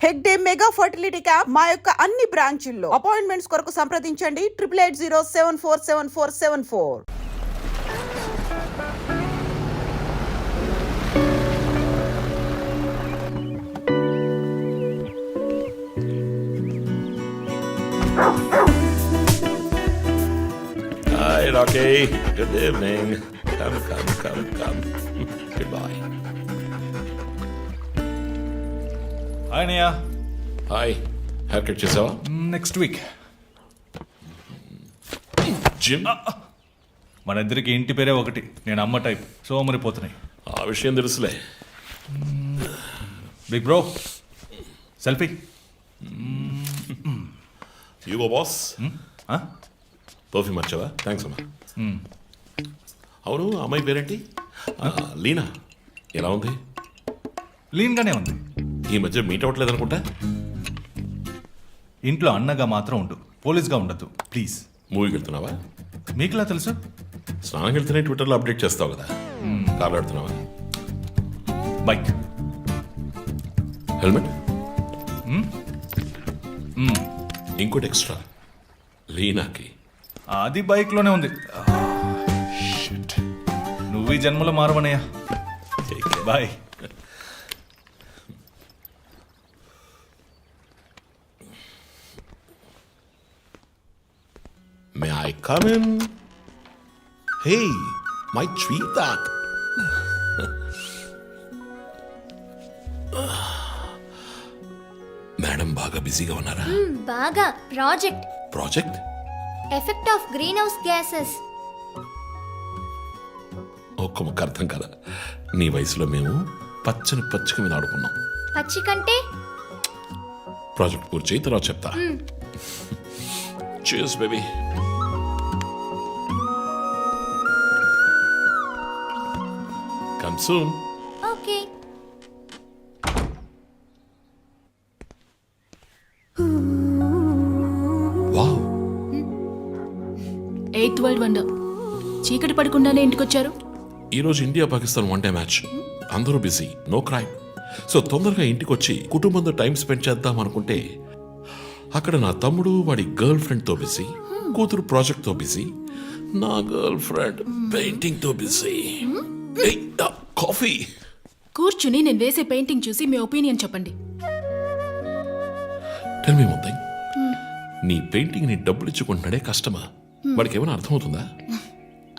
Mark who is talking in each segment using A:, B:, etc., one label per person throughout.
A: Hegde mega fertility camp మా యొక్క అన్ని బ్రాంచుల్లో. అపాయింట్మెంట్స్ కొరకు సంప్రదించండి 8880747474.
B: Hi, Rocky. Good evening. Come. Goodbye.
C: Hi అన్నయ్య.
B: Hi. Haircut చేసావా?
C: Next week.
B: జిమ్?
C: మన ఇద్దరికి ఇంటి పేరే ఒకటి. నేను అమ్మ టైప్. సోమరిపోతున్నాయి.
B: ఆ విషయం తెలుసులే.
C: Big bro selfie.
B: You go boss. Perfume వచ్చావా? థ్యాంక్స్ అమ్మా. అవును, అమ్మాయి పేరేంటి? లీనా. ఎలా ఉంది?
C: లీన్గానే ఉంది.
B: ఈ మధ్య మీట్ అవ్వట్లేదు అనుకుంటా.
C: ఇంట్లో అన్నగా మాత్రం ఉండు, పోలీస్గా ఉండద్దు ప్లీజ్.
B: మూవీకి వెళ్తున్నావా?
C: మీకులా తెలుసు?
B: స్నానం వెళ్తేనే ట్విట్టర్లో అప్డేట్ చేస్తావు కదా. కార్లో వెళ్తున్నావా?
C: బైక్.
B: హెల్మెట్? ఇంకోటి ఎక్స్ట్రా లీనాకి.
C: అది బైక్లోనే ఉంది. నువ్వు ఈ జన్మలో మారవనయ్యా. Bye.
B: May I come in? Hey, my sweetheart. Madam బాగా బిజీగా ఉన్నారా?
D: బాగా.
B: Project?
D: Effect of greenhouse gases.
B: ఒక్క ముక్క అర్థం కదా. నీ వయసులో మేము పచ్చని పచ్చిక మీద ఆడుకున్నాం.
D: పచ్చి కంటే
B: ప్రాజెక్ట్ పూర్తి చేయి, తర్వాత చెప్తా. Cheers, baby. Come soon.
D: Okay.
B: Wow.
E: 8th world wonder. చీకటి పడకుండానే ఇంటికొచ్చారు.
B: ఈరోజు India Pakistan one day match. అందరూ బిజీ, నో క్రైమ్. సో తొందరగా ఇంటికి వచ్చి కుటుంబంతో టైం స్పెండ్ చేద్దాం అనుకుంటే అక్కడ నా తమ్ముడు వాడి గర్ల్ ఫ్రెండ్ తో బిజీ, కూతురు ప్రాజెక్ట్ తో బిజీ, నా గర్ల్ ఫ్రెండ్ పెయింటింగ్ తో బిజీ. కాఫీ.
E: కూర్చుని నేను వేసే పెయింటింగ్ చూసి మీ ఒపీనియన్ చెప్పండి.
B: Tell me one thing. నీ పెయింటింగ్ ని డబ్బులు ఇచ్చుకుంటున్నాడే కష్టమా? వాడికి ఏమైనా అర్థమవుతుందా?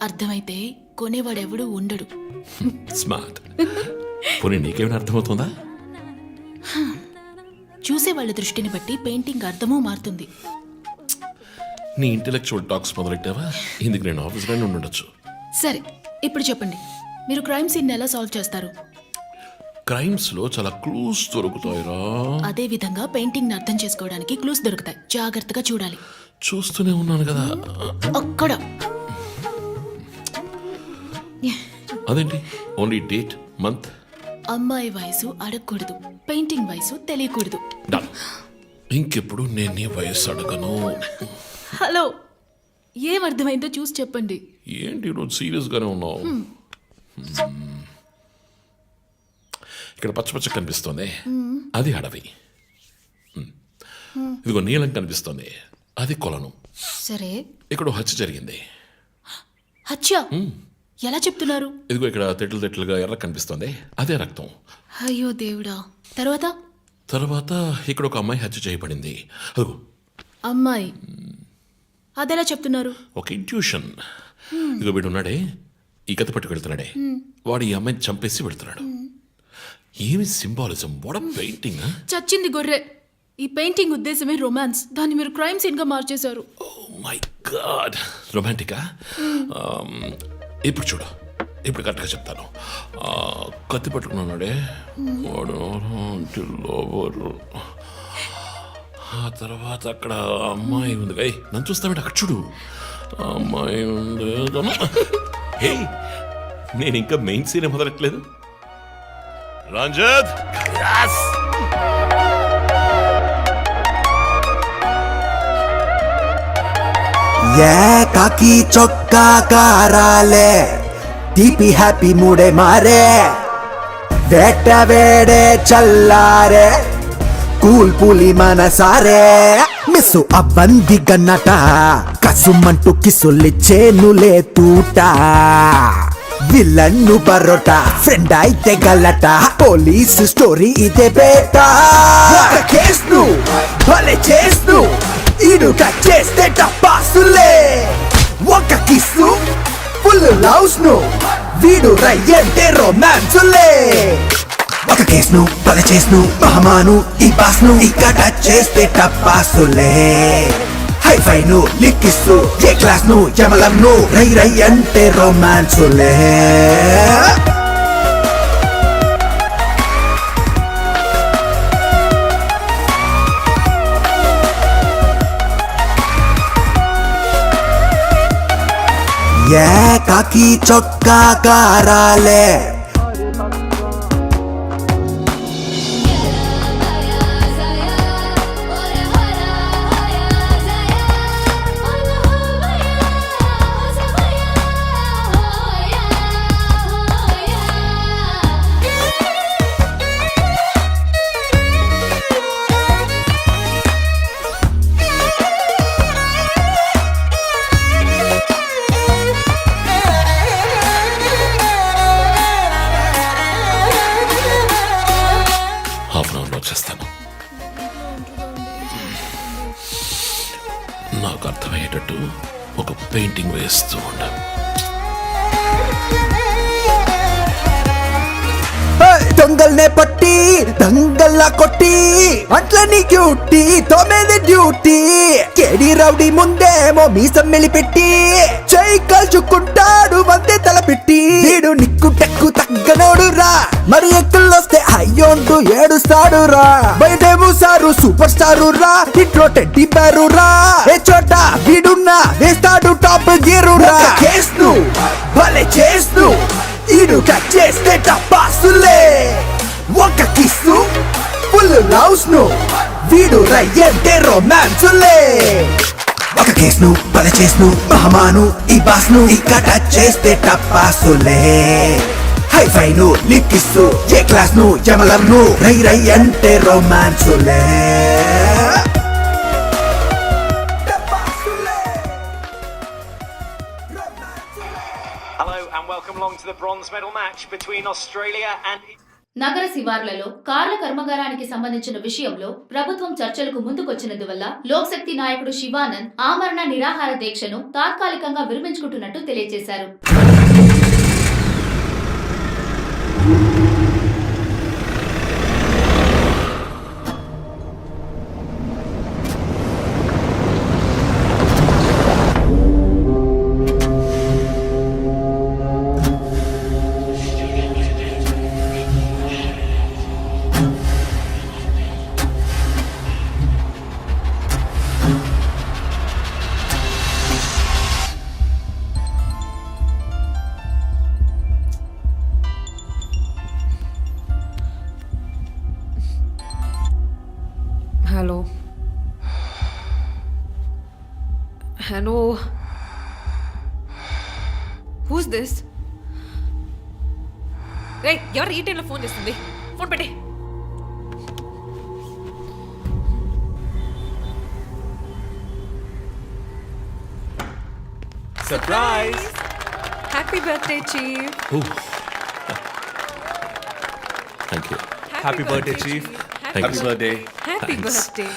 E: అర్థమైతే కొనేవాడెవడూ ఉండడు.
B: స్మార్ట్. పోనీ నీకేమైనా అర్థమవుతుందా?
E: చూసే వాళ్ళ దృష్టిని బట్టి పెయింటింగ్ అర్థమూ మారుతుంది.
B: నీ ఇంటెలెక్చువల్ టాక్స్ మొదలెట్టావా? ఇందుకు నేను ఆఫీస్లోనే ఉండొచ్చు.
E: సరే, ఇప్పుడు చెప్పండి, మీరు క్రైమ్ సీన్ ఎలా సాల్వ్ చేస్తారు?
B: క్రైమ్స్ లో చాలా క్లూస్ దొరుకుతాయిరా.
E: అదే విధంగా పెయింటింగ్ ని అర్థం చేసుకోవడానికి క్లూస్ దొరుకుతాయి. జాగ్రత్తగా చూడాలి.
B: చూస్తూనే ఉన్నాను కదా.
E: అక్కడ
B: అదేంటి? Only date, month.
E: అమ్మాయి వయసు అడగకూడదు, పెయింటింగ్ వయసు తెలియకూడదు.
B: ఇంకెప్పుడు నేను నీ వయస్సు అడగను.
E: హలో, ఏం అర్థమైందో చూసి చెప్పండి.
B: ఏంటి ఈరోజు సీరియస్ గానే ఉన్నావు? ఇక్కడ పచ్చ కనిపిస్తోంది, అది అడవి. ఇదిగో నీలం కనిపిస్తోంది, అది కొలను.
E: సరే,
B: ఇక్కడ హత్య జరిగింది.
E: హత్య ఎలా చెప్తున్నారు?
B: ఇదిగో ఇక్కడ తెట్లుగా ఎర్ర కనిపిస్తోంది, అదే రక్తం.
E: అయ్యో దేవుడా. తర్వాత
B: ఇక్కడ ఒక అమ్మాయి హత్య చేయబడింది. అదిగో
E: అమ్మాయి. అదెలా చెప్తున్నారు?
B: ఒక ఇంట్యూషన్. ఇదిగో వీడు ఉన్నాడే, ఈ కథ పట్టుకు వెళ్తున్నాడే, వాడు ఈ అమ్మాయిని చంపేసి వెళ్తున్నాడు. ఏమి సింబాలిజం! What a painting!
E: చచ్చింది గొర్రె. ఈ పెయింటింగ్ ఉద్దేశమే రొమాన్స్. దాన్ని మీరు క్రైమ్ సీన్ గా మార్చేశారు.
B: ఓ మై గాడ్, రొమాంటికా? ఇప్పుడు చూడు, ఇప్పుడు కరెక్ట్గా చెప్తాను. కత్తి పట్టుకున్నాడే వాడు లోవరు. ఆ తర్వాత అక్కడ అమ్మాయి ఉంది. నన్ను చూస్తామంటే అక్కడ చూడు, అమ్మాయి ఉంది. హే, నేను ఇంకా మెయిన్ సీన్ మొదలట్లేదు. రంజిత్,
F: కాకి చొక్కా కారాలే టీపీ హ్యాపీ మూడే మారే వేట వేడే చల్లారే కూల్ పూలి మనసారే మిస్సు అవ్వంది గన్నట కసుమంటూ కిసులిచ్చేనులే తూట విలన్ను పరోటా ఫ్రెండ్ అయితే గల్లట పోలీసు స్టోరీ ఇదే బేట కేసును భలే చేస్తూ ఇడుక చేస్తే టపాసులే ఒక కిస్సు ఫుల్ లవ్స్ ను వీడు రయ్యంటే రొమాన్సులే ఒక కేసును భలే చేస్తును మహమాను ఈ బాస్ను ఇక్కడ చేస్తే టపాసులే హైఫైను లిక్కిస్తూ ఏ క్లాస్ ను యమలంను రై రై అంటే రొమాన్సులే ఏ కాకి చొక్కా కారాలే
B: హాఫ్ అన్ అవర్లో వచ్చేస్తాను. నాకు అర్థమయ్యేటట్టు ఒక పెయింటింగ్ వేస్తూ ఉండ.
F: దొంగల్నే పట్టి దంగల్లా కొట్టి అట్లని క్యూటీ తొమ్మిది డ్యూటీ కేడి రౌడీ ముందేమో మీసం మెలిపెట్టి చెయ్యి కాల్చుకుంటాడు వందే తలపెట్టి వీడు నిక్కు టెక్కు తగ్గనోడు రా మరి ఎక్కుళ్ళొస్తే అయ్యోంటూ ఏడుస్తాడు రా బయటేమో సారు సూపర్ స్టారు రా ఇంట్లో టెడ్డీ పేరు రా ఏ చోట వీడున్నా వేస్తాడు టాప్ గీరు రా కేసును భలే చేస్తూ ఇడు కట్ చేస్తే టపాసులే ఒక కిస్సు ఫుల్ లవ్స్ ను వీడు రయ్యంటే రొమాన్సులే ఒక కేసును భలే చేస్తును మహమాను ఈ బాస్ను ఇక్కడ చేస్తే టపాసులే హైఫైను లిక్కిస్తూ ఏ క్లాస్ ను యమలంను రై రై అంటే రొమాన్సులే
G: Hello and welcome along to the bronze medal match between Australia and
H: నగర శివార్లలో కార్ల కర్మాగారానికి సంబంధించిన విషయంలో ప్రభుత్వం చర్చలకు ముందుకొచ్చినందువల్ల లోక్శక్తి నాయకుడు శివానంద్ ఆమరణ నిరాహార దీక్షను తాత్కాలికంగా విరమించుకుంటున్నట్టు తెలియజేశారు.
I: Hello. Who's this? Hey, ఎవరు ఈ టైంలో ఫోన్ చేస్తుంది? ఫోన్ పెట్టే.
C: Surprise!
I: Happy birthday chief.
B: Thank you.
C: Happy birthday chief. Happy birthday.
I: Happy birthday.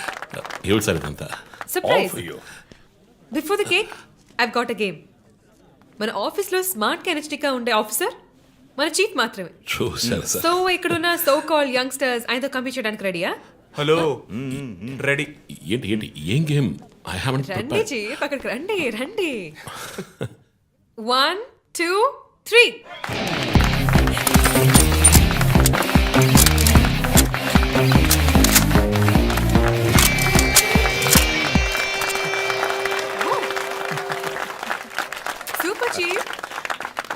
B: ఏమిటి సార్ ఇదంతా?
I: Surprise. Before the cake I've got a game. మన ఆఫీస్లో స్మార్ట్ కెనెస్టిక్గా ఉండే ఆఫీసర్ మన చీఫ్ మాత్రమే.
B: చూసారు సార్.
I: సో ఇక్కడున్న సో కాల్ యంగ్స్టర్స్ ఆయనతో కంపీట్ చేయడానికి రెడీయా?
C: Hello, ready.
B: ఏంటి ఏంటి ఏం గేమ్? ఐ హావెంట్
I: రండి చీఫ్, అక్కడికి రండి రండి. 1 2 3. Super chief.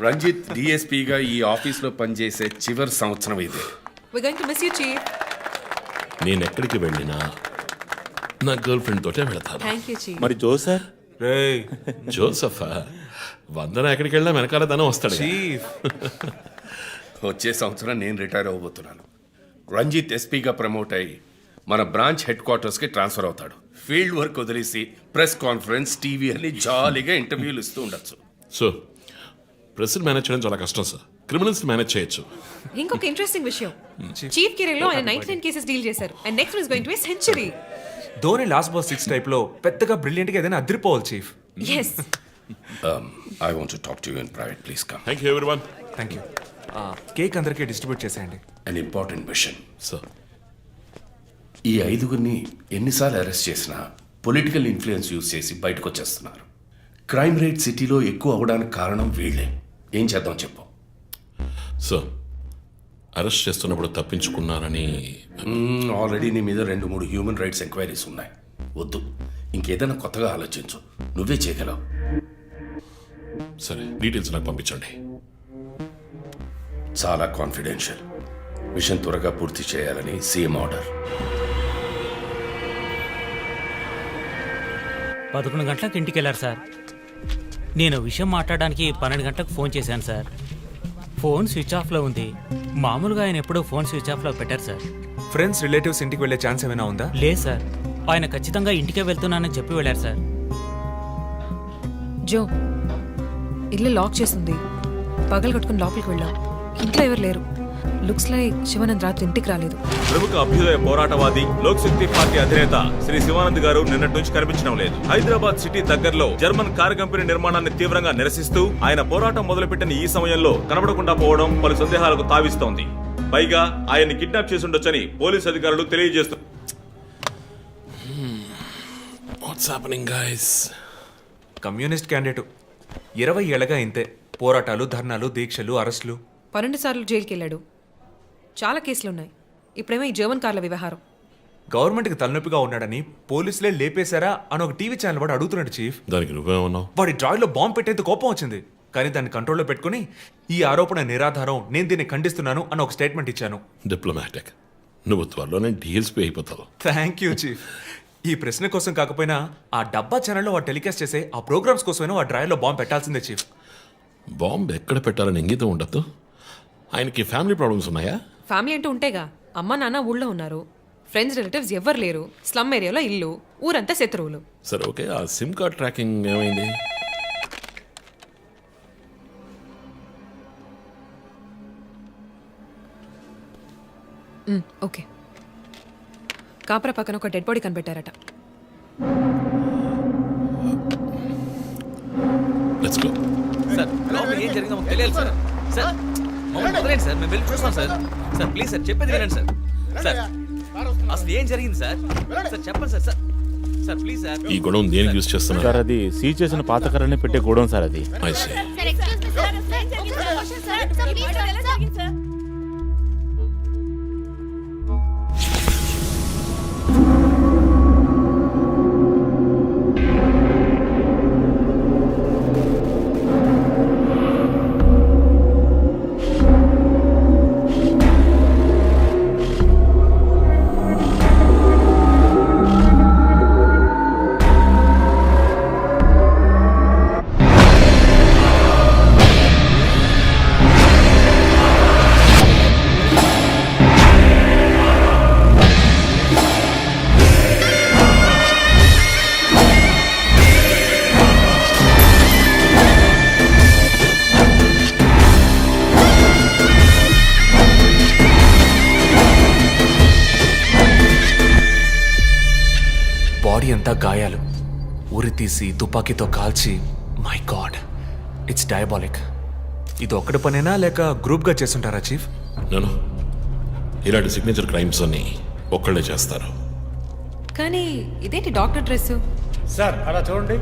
J: రంజిత్ డిఎస్పీగా ఈ ఆఫీస్లో పనిచేసే చివరి సంవత్సరం ఇది.
I: We're going to miss you, Chief.
B: నేను ఎక్కడికి వెళ్ళినా నా గర్ల్ ఫ్రెండ్ తోటే వెళతాను.
I: Thank you, Chief.
K: మరి జోసర్
C: రేయ్
B: జోసఫా వందన ఎక్కడికి వెళ్ళినా వెనకాల ధనం వస్తాడు.
C: చీఫ్,
J: వచ్చే సంవత్సరం నేను రిటైర్ అవ్వబోతున్నాను. రంజిత్ ఎస్పీగా ప్రమోట్ అయ్యి మన బ్రాంచ్ హెడ్ క్వార్టర్స్కి ట్రాన్స్ఫర్ అవుతాడు. ఫీల్డ్ వర్క్ వదిలేసి ప్రెస్ కాన్ఫరెన్స్, టీవీ అని జాలీగా ఇంటర్వ్యూలు ఇస్తూ ఉండొచ్చు.
B: సో ప్రెస్ని మేనేజ్ చేయడం చాలా కష్టం సార్. క్రిమినల్స్ని మేనేజ్ చేయొచ్చు.
I: ఇంకొక ఇంట్రెస్టింగ్ విషయం, చీఫ్ కెరీర్ లో ఆయన 99 కేసెస్ డీల్ చేశారు and next is going to be century.
K: Dhoni last బాస్ 6 టైప్ లో పెద్దగా బ్రిలియంట్ గా ఏదైనా అదిరిపోవాలి chief.
I: yes
J: I want to talk to you in private, please come.
B: Thank you everyone.
K: Thank you. Cake అందరికీ డిస్ట్రిబ్యూట్ చేసేయండి.
J: An important machine.
B: Sir
J: ఈ 5గురిని ఎన్నిసార్లు అరెస్ట్ చేసినా పొలిటికల్ ఇన్ఫ్లుయెన్స్ యూజ్ చేసి బయటకు వచ్చేస్తున్నారు. క్రైమ్ రేట్ సిటీలో ఎక్కువ అవడానికి కారణం వీళ్ళే. ఏం చేద్దాం చెప్పు.
B: సార్ అరెస్ట్ చేస్తున్నప్పుడు తప్పించుకున్నారని
J: ఆల్రెడీ నీ మీద 2-3 హ్యూమన్ రైట్స్ ఎంక్వైరీస్ ఉన్నాయి. వద్దు, ఇంకేదైనా కొత్తగా ఆలోచించు. నువ్వే చేయగలవు.
B: సరే డీటెయిల్స్ నాకు పంపించండి.
J: చాలా కాన్ఫిడెన్షియల్. మిషన్ త్వరగా పూర్తి చేయాలని సీఎం ఆర్డర్.
L: 11 గంటలకు ఇంటికి వెళ్ళారు సార్. నేను విషయం మాట్లాడడానికి 12 గంటలకు ఫోన్ చేశాను సార్. ఫోన్ స్విచ్ ఆఫ్లో ఉంది. మామూలుగా ఆయన ఎప్పుడూ ఫోన్ స్విచ్ ఆఫ్లో పెట్టారు సార్.
K: ఫ్రెండ్స్, రిలేటివ్స్ ఇంటికి వెళ్ళే ఛాన్స్ ఏమైనా ఉందా?
L: లేదు సార్, ఆయన ఖచ్చితంగా ఇంటికే వెళ్తున్నానని చెప్పి వెళ్ళారు సార్.
I: జో, ఇల్లు లాక్ చేసింది. పగలు కట్టుకుని లోపలికి వెళ్ళాం. ఇంట్లో ఎవరు లేరు. లుక్స్ లైక్ శివానంద్ రాత్రి ఇంటికి రాలేదు.
C: ప్రముఖ అభ్యుదయ పోరాటవాది లోక్ శక్తి పార్టీ అధినేత శ్రీ శివానంద్ గారు నిన్నటి నుంచి కనిపించడం లేదు. హైదరాబాద్ సిటీ దగ్గరలో జర్మన్ కార్ కంపెనీ నిర్మాణాన్ని తీవ్రంగా నిరసిస్తూ ఆయన పోరాటం మొదలుపెట్టిన ఈ సమయంలో కనబడకుండా పోవడం పలు సందేహాలకు తావిస్తోంది. పైగా ఆయన్ని కిడ్నాప్ చేసి ఉండొచ్చని పోలీసు అధికారులు తెలియజేస్తున్నారు.
B: What's happening guys?
K: Communist candidate 20 ఏళ్ళగా ఇంతే. పోరాటాలు, ధర్నాలు, దీక్షలు, అరెస్టులు.
I: 12 సార్లు జైలుకి వెళ్ళాడు. చాలా కేసులున్నాయి. ఇప్పుడేమో ఈ జర్మన్ కార్ల వ్యవహారం.
K: గవర్నమెంట్కి తలనొప్పిగా ఉన్నాడని పోలీసులే లేపేశారా అని ఒక టీవీ ఛానల్ వాడు అడుగుతున్నాడు చీఫ్.
B: దానికి నువ్వేమన్నావు?
K: వాడి డ్రాయిలో బాంబు పెట్టేంత కోపం వచ్చింది, కానీ దాన్ని కంట్రోల్లో పెట్టుకుని ఈ ఆరోపణ నిరాధారం, నేను దీన్ని ఖండిస్తున్నాను అని ఒక స్టేట్మెంట్ ఇచ్చాను.
B: డిప్లొమాటిక్. నువ్వు త్వరలోనే డిఎల్స్పీ అయిపోతావు.
K: Thank you chief. ఈ ప్రశ్న కోసం కాకపోయినా ఆ డబ్బా ఛానల్లో వాడు టెలికాస్ట్ చేసే ఆ ప్రోగ్రామ్స్ కోసమైనా వాడి డ్రాయిలో బాంబు పెట్టాల్సిందే చీఫ్.
B: బాంబు ఎక్కడ పెట్టాలని ఇంగితం ఉండద్దు. ఆయనకి ఫ్యామిలీ ప్రాబ్లమ్స్ ఉన్నాయా?
I: ఫ్యామిలీ అంటూ ఉంటేగా. అమ్మ నాన్న ఊళ్ళో ఉన్నారు. ఫ్రెండ్స్, రిలేటివ్స్ ఎవ్వరు లేరు. స్లమ్ ఏరియాలో ఇల్లు, ఊరంతా శత్రువులు.
B: సరే ఓకే, ఆ సిమ్ కార్డ్ ట్రాకింగ్ ఏమైంది?
I: ఓకే. కాపరా పక్కన ఒక డెడ్ బాడీ కనిపెట్టారట.
B: Let's go.
M: సార్, లోపల ఏం జరిగిందో మాకు తెలియాలి సార్. సార్, మమ్మల్ని వదిలేండి సార్, మేము వెళ్ళి చూస్తాం సార్. సార్ ప్లీజ్ సార్, చెప్పేది వినండి సార్. సార్ అసలు ఏం జరిగింది సార్? సార్ చెప్పండి sir. Sir sir please sir.
B: ఈ గొడవ దేనికి యూజ్ చేస్తున్నారు
M: సార్? అది సీజ్ చేసిన పాత కర్రని పెట్టే గోడౌన్ సార్. అది
B: I see.
K: బాడీ అంతా గాయాలు, ఉరి తీసి తుపాకీతో కాల్చి. My God, it's diabolic. ఇది ఒక్కడి పనేనా లేక గ్రూప్గా చేస్తుంటారా చీఫ్?
B: నేను ఇలాంటి సిగ్నేచర్ క్రైమ్స్ అన్ని ఒక్కళ్ళే చేస్తారు.
I: కానీ ఇదేంటి డాక్టర్ డ్రెస్?
M: సార్ అలా చూడండి.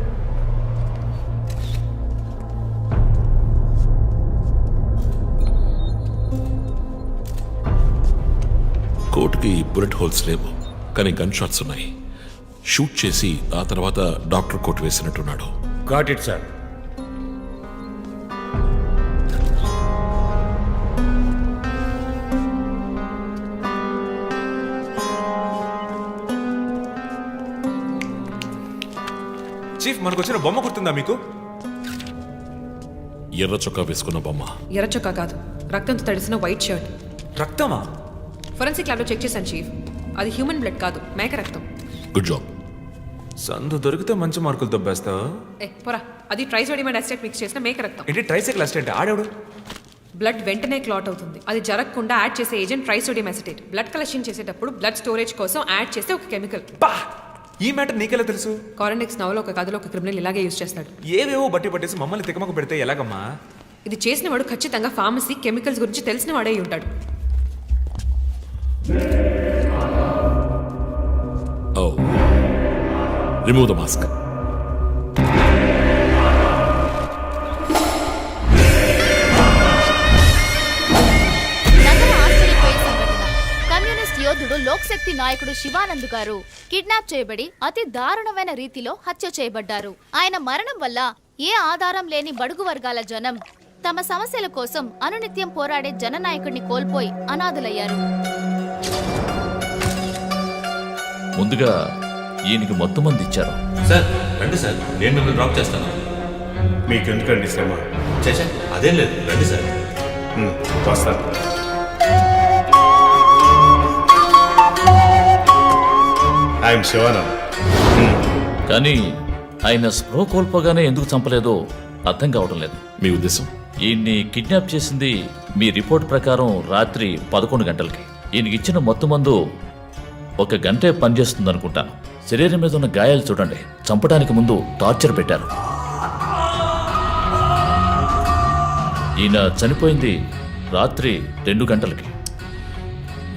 B: కోట్కి బుల్లెట్ హోల్స్ లేవు, కానీ గన్ షాట్స్ ఉన్నాయి. షూట్ చేసి ఆ తర్వాత డాక్టర్ కోట్ వేసినట్టున్నాడు.
M: Got it sir.
K: చీఫ్, మనకు వచ్చిన బొమ్మ గుర్తుందా మీకు?
B: ఎర్ర చొక్కా వేసుకున్న బొమ్మ.
I: ఎర్ర చొక్కా కాదు, రక్తంతో తడిసిన వైట్ షర్ట్.
K: రక్తమా?
I: ఫోరెన్సిక్ ల్యాబ్లో చెక్ చేశాను చీఫ్. అది హ్యూమన్ బ్లడ్ కాదు, మేక రక్తం.
B: Good job.
K: సందు దొరికితే మంచి మార్కులు దొబ్బేస్తావు.
I: పోరా, అది ట్రైసోడియం అండ్ అసిటేట్ మిక్స్ చేసిన మేక రక్తం.
K: ఏంటి ట్రైసైకిల్ అసిస్టెంట్ ఆడేవాడు?
I: బ్లడ్ వెంటనే క్లాట్ అవుతుంది. అది జరగకుండా యాడ్ చేసే agent trisodium acetate. Blood collection చేసేటప్పుడు బ్లడ్ స్టోరేజ్ కోసం యాడ్ చేసే ఒక కెమికల్.
K: బా, ఈ మ్యాటర్ నీకెలా తెలుసు?
I: కారెండెక్స్ నవలో ఒక కథలో ఒక క్రిమినల్ ఇలాగే యూజ్ చేస్తాడు.
K: ఏవేవో బట్టి పట్టేసి మమ్మల్ని తికమక పెడితే ఎలాగమ్మా?
I: ఇది చేసిన వాడు ఖచ్చితంగా ఫార్మసీ కెమికల్స్ గురించి తెలిసిన వాడే అయి ఉంటాడు.
B: Oh. Remove the mask.
H: నగర ఆశ్చర్యపోయే సంఘటన. కమ్యూనిస్ట్ యోధుడు లోక్శక్తి నాయకుడు శివానంద్ గారు కిడ్నాప్ చేయబడి అతి దారుణమైన రీతిలో హత్య చేయబడ్డారు. ఆయన మరణం వల్ల ఏ ఆధారం లేని బడుగు వర్గాల జనం తమ సమస్యల కోసం అనునిత్యం పోరాడే జననాయకుడిని కోల్పోయి అనాథులయ్యారు.
M: ముందుగా ఈయనకి మొత్తం మంది ఇచ్చారు.
C: సార్ రండి సార్, నేను మిమ్మల్ని డ్రాప్ చేస్తాను.
J: మీకు ఎందుకండి శ్రమ?
C: చేసా అదేం లేదు, రండి సార్.
J: వస్తాను. ఐఎమ్ శివానంద్.
M: కానీ ఆయన స్పృహ కోల్పోగానే ఎందుకు చంపలేదో అర్థం కావడం లేదు.
B: మీ ఉద్దేశం?
M: ఈయన్ని కిడ్నాప్ చేసింది మీ రిపోర్ట్ ప్రకారం రాత్రి 11 గంటలకి. ఈయనకి ఇచ్చిన మొత్తం మందు 1 గంటే పనిచేస్తుంది అనుకుంటాను. శరీరం మీద ఉన్న గాయాలు చూడండి. చంపడానికి ముందు టార్చర్ పెట్టారు. ఈయన చనిపోయింది రాత్రి 2 గంటలకి.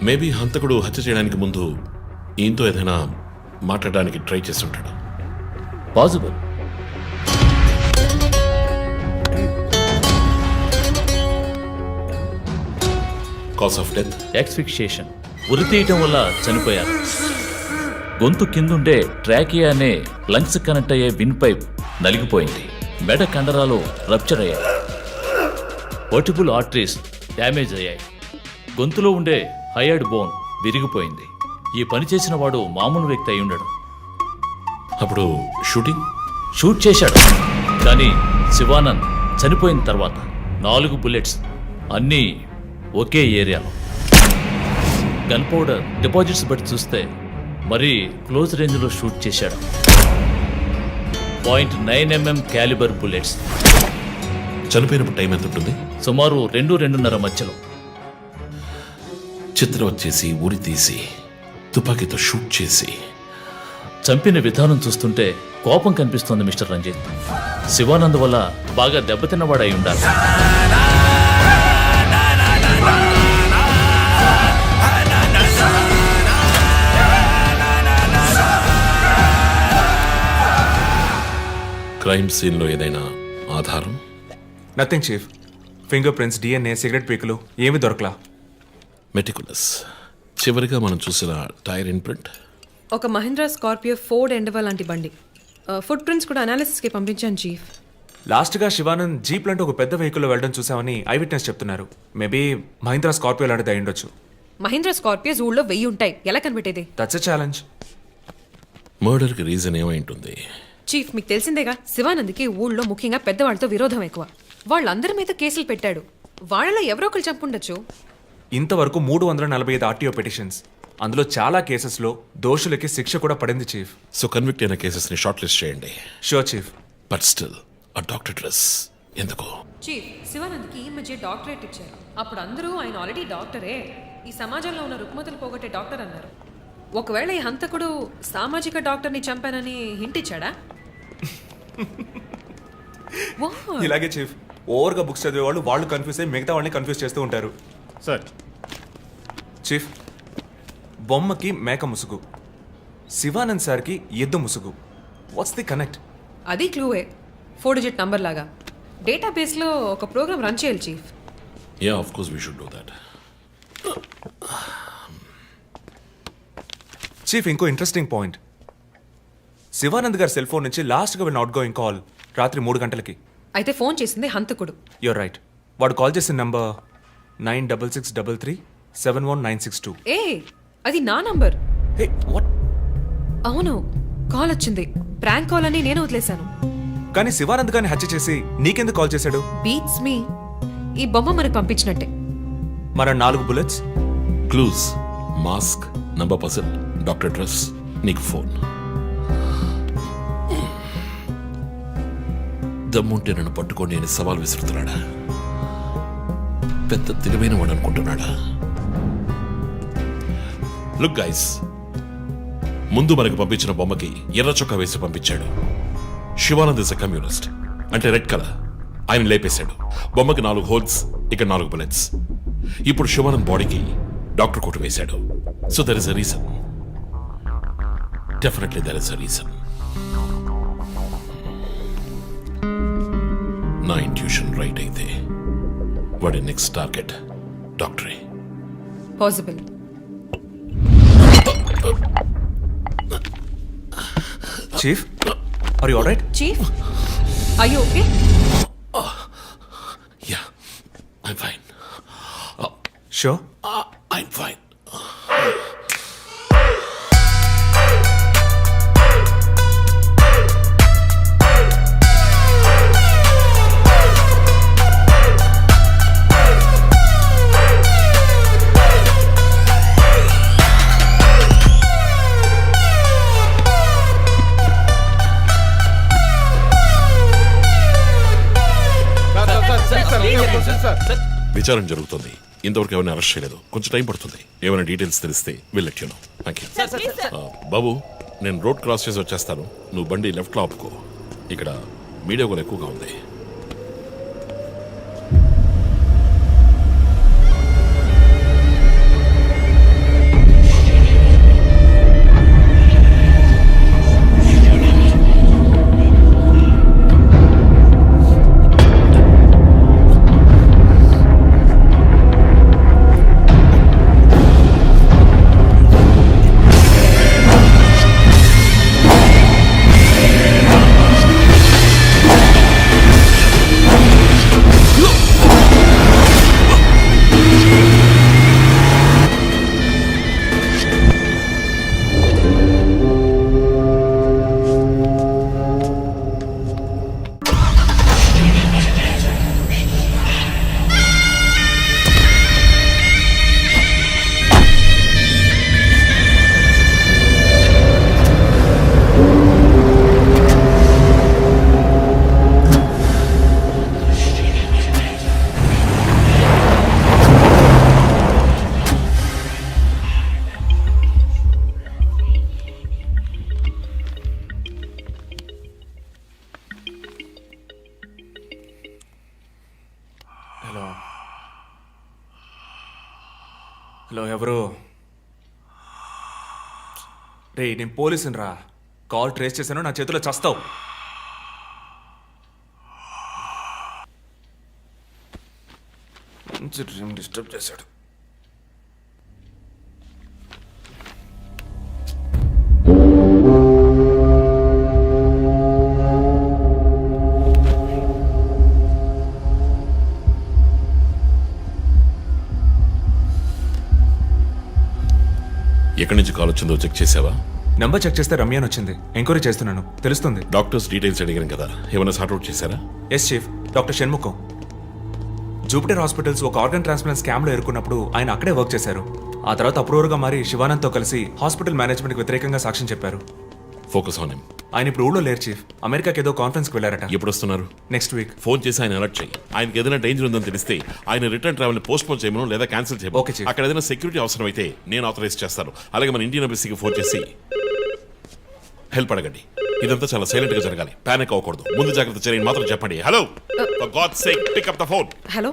B: మేబీ హంతకుడు హత్య చేయడానికి ముందు ఈయనతో ఏదైనా మాట్లాడడానికి ట్రై చేసి ఉంటాడు.
M: Possible.
B: Cause of death?
M: Asphyxiation. ఉరి తీయటం వల్ల చనిపోయారు. గొంతు కిందుండే ట్రాకియా అనే లంగ్స్ కనెక్ట్ అయ్యే విన్ పైప్ నలిగిపోయింది. మెడ కండరాలు రప్చర్ అయ్యాయి. వర్టిబుల్ ఆర్టరీస్ డ్యామేజ్ అయ్యాయి. గొంతులో ఉండే హయర్డ్ బోన్ విరిగిపోయింది. ఈ పని చేసిన వాడు మామూలు వ్యక్తి అయి ఉండడు.
B: అప్పుడు
M: షూట్ చేశాడు. కానీ శివానంద్ చనిపోయిన తర్వాత 4 బుల్లెట్స్, అన్నీ ఒకే ఏరియాలో. గన్ పౌడర్ డిపాజిట్స్ బట్టి చూస్తే మరీ క్లోజ్ రేంజ్లో షూట్ చేశాడు. 0.9 mm క్యాలిబర్ బుల్లెట్స్.
B: చనిపోయినప్పుడు టైం ఎంత ఉంటుంది?
M: సుమారు 2-2:30 మధ్యలో.
B: చిత్ర వచ్చేసి ఉరి తీసి తుపాకీతో షూట్ చేసి
M: చంపిన విధానం చూస్తుంటే కోపం కనిపిస్తోంది మిస్టర్ రంజిత్. శివానంద్ వల్ల బాగా దెబ్బతిన్నవాడై ఉండాలి.
B: క్రైమ్ సీన్లో ఏదైనా ఆధారం?
K: Nothing chief. Fingerprints, DNA, cigarette పీకులు ఏమి దొరకలా.
B: మెటికులస్. చివరిగా మనం చూసిన టైర్ ఇన్ప్రింట్?
I: ఒక మహీంద్రా స్కార్పియో ఫోర్డ్ ఎండవా లాంటి బండి. ఫుట్ ప్రింట్స్ కూడా అనాలిసిస్కి పంపించాను చీఫ్.
K: లాస్ట్గా శివానంద్ జీప్ లాంటి ఒక పెద్ద వెహికల్లో వెళ్ళడం చూసామని ఐ విట్నెస్ చెప్తున్నారు. మేబీ మహీంద్రా స్కార్పియో లాంటిది అయి ఉండొచ్చు.
I: మహీంద్రా స్కార్పియోస్ ఊళ్ళో 1000 ఉంటాయి. ఎలా కనిపెట్టేది?
K: That's a challenge.
B: మర్డర్కి రీజన్ ఏమై ఉంటుంది?
I: చీఫ్, మీకు తెలిసిందేగా, శివానంద్కి ఊళ్ళో ముఖ్యంగా పెద్దవాళ్ళతో విరోధం ఎక్కువ. వాళ్ళందరి మీద కేసులు పెట్టాడు. వాళ్ళలో ఎవరో ఒకరు చంపుండొచ్చు.
K: ఇంతవరకు 345 ఆర్టీఓ పిటిషన్స్. అందులో చాలా కేసెస్లో దోషులకి శిక్ష కూడా పడింది చీఫ్.
B: సో కన్విక్ట్ అయిన కేసెస్ని షార్ట్ లిస్ట్ చేయండి.
K: Sure chief.
B: బట్ స్టిల్ ఆ డాక్టర్ డ్రెస్ ఎందుకు?
I: చీఫ్, శివానంద్కి ఈ మధ్య డాక్టరేట్ ఇచ్చారు. అప్పుడు అందరూ ఆయన ఆల్రెడీ డాక్టరే, ఈ సమాజంలో ఉన్న రుగ్మతలు పోగొట్టే డాక్టర్ అన్నారు. ఒకవేళ ఈ హంతకుడు సామాజిక డాక్టర్ని చంపానని హింట్ ఇచ్చాడా?
K: ఇలాగే చీఫ్, ఓవర్గా బుక్స్ చదివే వాళ్ళు కన్ఫ్యూజ్ అయ్యి మిగతా వాళ్ళని కన్ఫ్యూజ్ చేస్తూ ఉంటారు.
J: సార్.
K: చీఫ్, బొమ్మకి మేక ముసుగు, శివానంద్ సార్కి ఎద్దు ముసుగు. What's the connect?
I: అది క్లూవే. 4 digit నంబర్ లాగా. డేటాబేస్లో ఒక ప్రోగ్రామ్ రన్ చేయాలి chief.
B: Yeah, of course we should do that.
K: Chief, ఇంకో ఇంట్రెస్టింగ్ పాయింట్. శివానంద్ గారి సెల్ ఫోన్ నుంచి లాస్ట్గా వెళ్ళిన అవుట్ గోయింగ్ కాల్ రాత్రి 3 గంటలకి.
I: అయితే ఫోన్ చేసింది హంతకుడు.
K: You're right. వాడు కాల్ చేసిన నంబర్ 9663371962.
I: ఏ, అది నా నంబర్.
K: Hey, what?
I: అవును, కాల్ వచ్చింది. ప్రాంక్ కాల్ అని నేను వదిలేశాను.
K: కానీ శివానంద్ గారిని హత్య చేసి నీకెందుకు కాల్ చేశాడు?
I: బీట్స్ మీ. ఈ బొమ్మ మనకు పంపించినట్టే.
K: మన 4 bullets,
B: clues, mask, number person, doctor address, నీకు ఫోన్. దమ్ముంటే నన్ను పట్టుకొని నేను సవాల్ విసురుతున్నాడా? పెద్ద తెలివైన వాడు అనుకుంటున్నాడా? లుక్ గైస్, ముందు మనకు పంపించిన బొమ్మకి ఎర్ర చొక్కా వేసి పంపించాడు. శివానంద్ ఇస్ ఎ కమ్యూనిస్ట్, అంటే రెడ్ కలర్. ఆయన లేపేశాడు. బొమ్మకి 4 హోల్స్, ఇక్కడ 4 బుల్లెట్స్. ఇప్పుడు శివానంద్ బాడీకి డాక్టర్ కోట్ వేశాడు. So there is a reason. Definitely there is a reason. నా ఇంట్యూషన్ రైట్ అయితే వాడి నెక్స్ట్ టార్గెట్ డాక్టరే.
I: Possible.
K: Chief, are you alright?
I: Chief, are you okay?
B: Yeah, I'm fine.
K: Sure?
B: I'm fine. విచారణ జరుగుతుంది. ఇంతవరకు ఎవరిని arrest చేయలేదు. కొంచెం టైం పడుతుంది. ఏమైనా డీటెయిల్స్ తెలిస్తే will you know. Thank you. బాబు, నేను రోడ్ క్రాస్ చేసి వచ్చేస్తాను. నువ్వు బండి లెఫ్ట్లో ఆపుకో. ఇక్కడ మీడియా కూడా ఎక్కువగా ఉంది.
K: హలో, ఎవరు? రే, నేను పోలీసుని రా. కాల్ ట్రేస్ చేశాను, నా చేతిలో చస్తావు. మంచి డ్రీమ్ డిస్టర్బ్ చేశాడు.
B: ఎక్కడి నుంచి కాల్ వచ్చిందో చెక్ చేసావా?
K: నెంబర్ చెక్ చేస్తే రమ్య అని వచ్చింది. ఎంక్వైరీ చేస్తున్నాను, తెలుస్తుంది.
B: డాక్టర్స్ డీటెయిల్స్ అడిగాను కదా, ఏమైనా సార్ట్అవుట్ చేశారా?
K: Yes chief, doctor Shanmugam. Jupiter hospitals ఒక ఆర్గన్ ట్రాన్స్ప్లాంట్ స్కామ్లో ఎరుకున్నప్పుడు ఆయన అక్కడే వర్క్ చేశారు. ఆ తర్వాత అప్రూవర్గా మారి శివానంద్తో కలిసి హాస్పిటల్ మేనేజ్మెంట్కి వ్యతిరేకంగా సాక్ష్యం చెప్పారు.
B: Focus on him.
K: ఆయన ఇప్పుడు ఊళ్ళో లేరు చీఫ్. అమెరికాకి ఏదో కాన్ఫరెన్స్కి వెళ్ళారట.
B: ఎప్పుడు వస్తున్నారు?
K: Next week.
B: ఫోన్ చేసి ఆయన అలర్ట్ చేయి. ఆయనకి ఏదైనా డేంజర్ ఉందని తెలిస్తే ఆయన రిటర్న్ ట్రావెల్ పోస్ట్ పోన్ చేయమను లేదా క్యాన్సిల్ చేయమను.
K: Okay chief.
B: అక్కడ ఏదైనా సెక్యూరిటీ అవసరం అయితే నేను ఆథరైజ్ చేస్తాను. అలాగే మన ఇండియన్ ఎంబసీకి ఫోన్ చేసి హెల్ప్ అడగండి. ఇదంతా చాలా సైలెంట్ గా జరగాలి. పానిక్ అవ్వకూడదు. ముందు జాగ్రత్త చర్యని మాత్రం చెప్పండి. Hello, for god's sake pick up the phone.
I: Hello.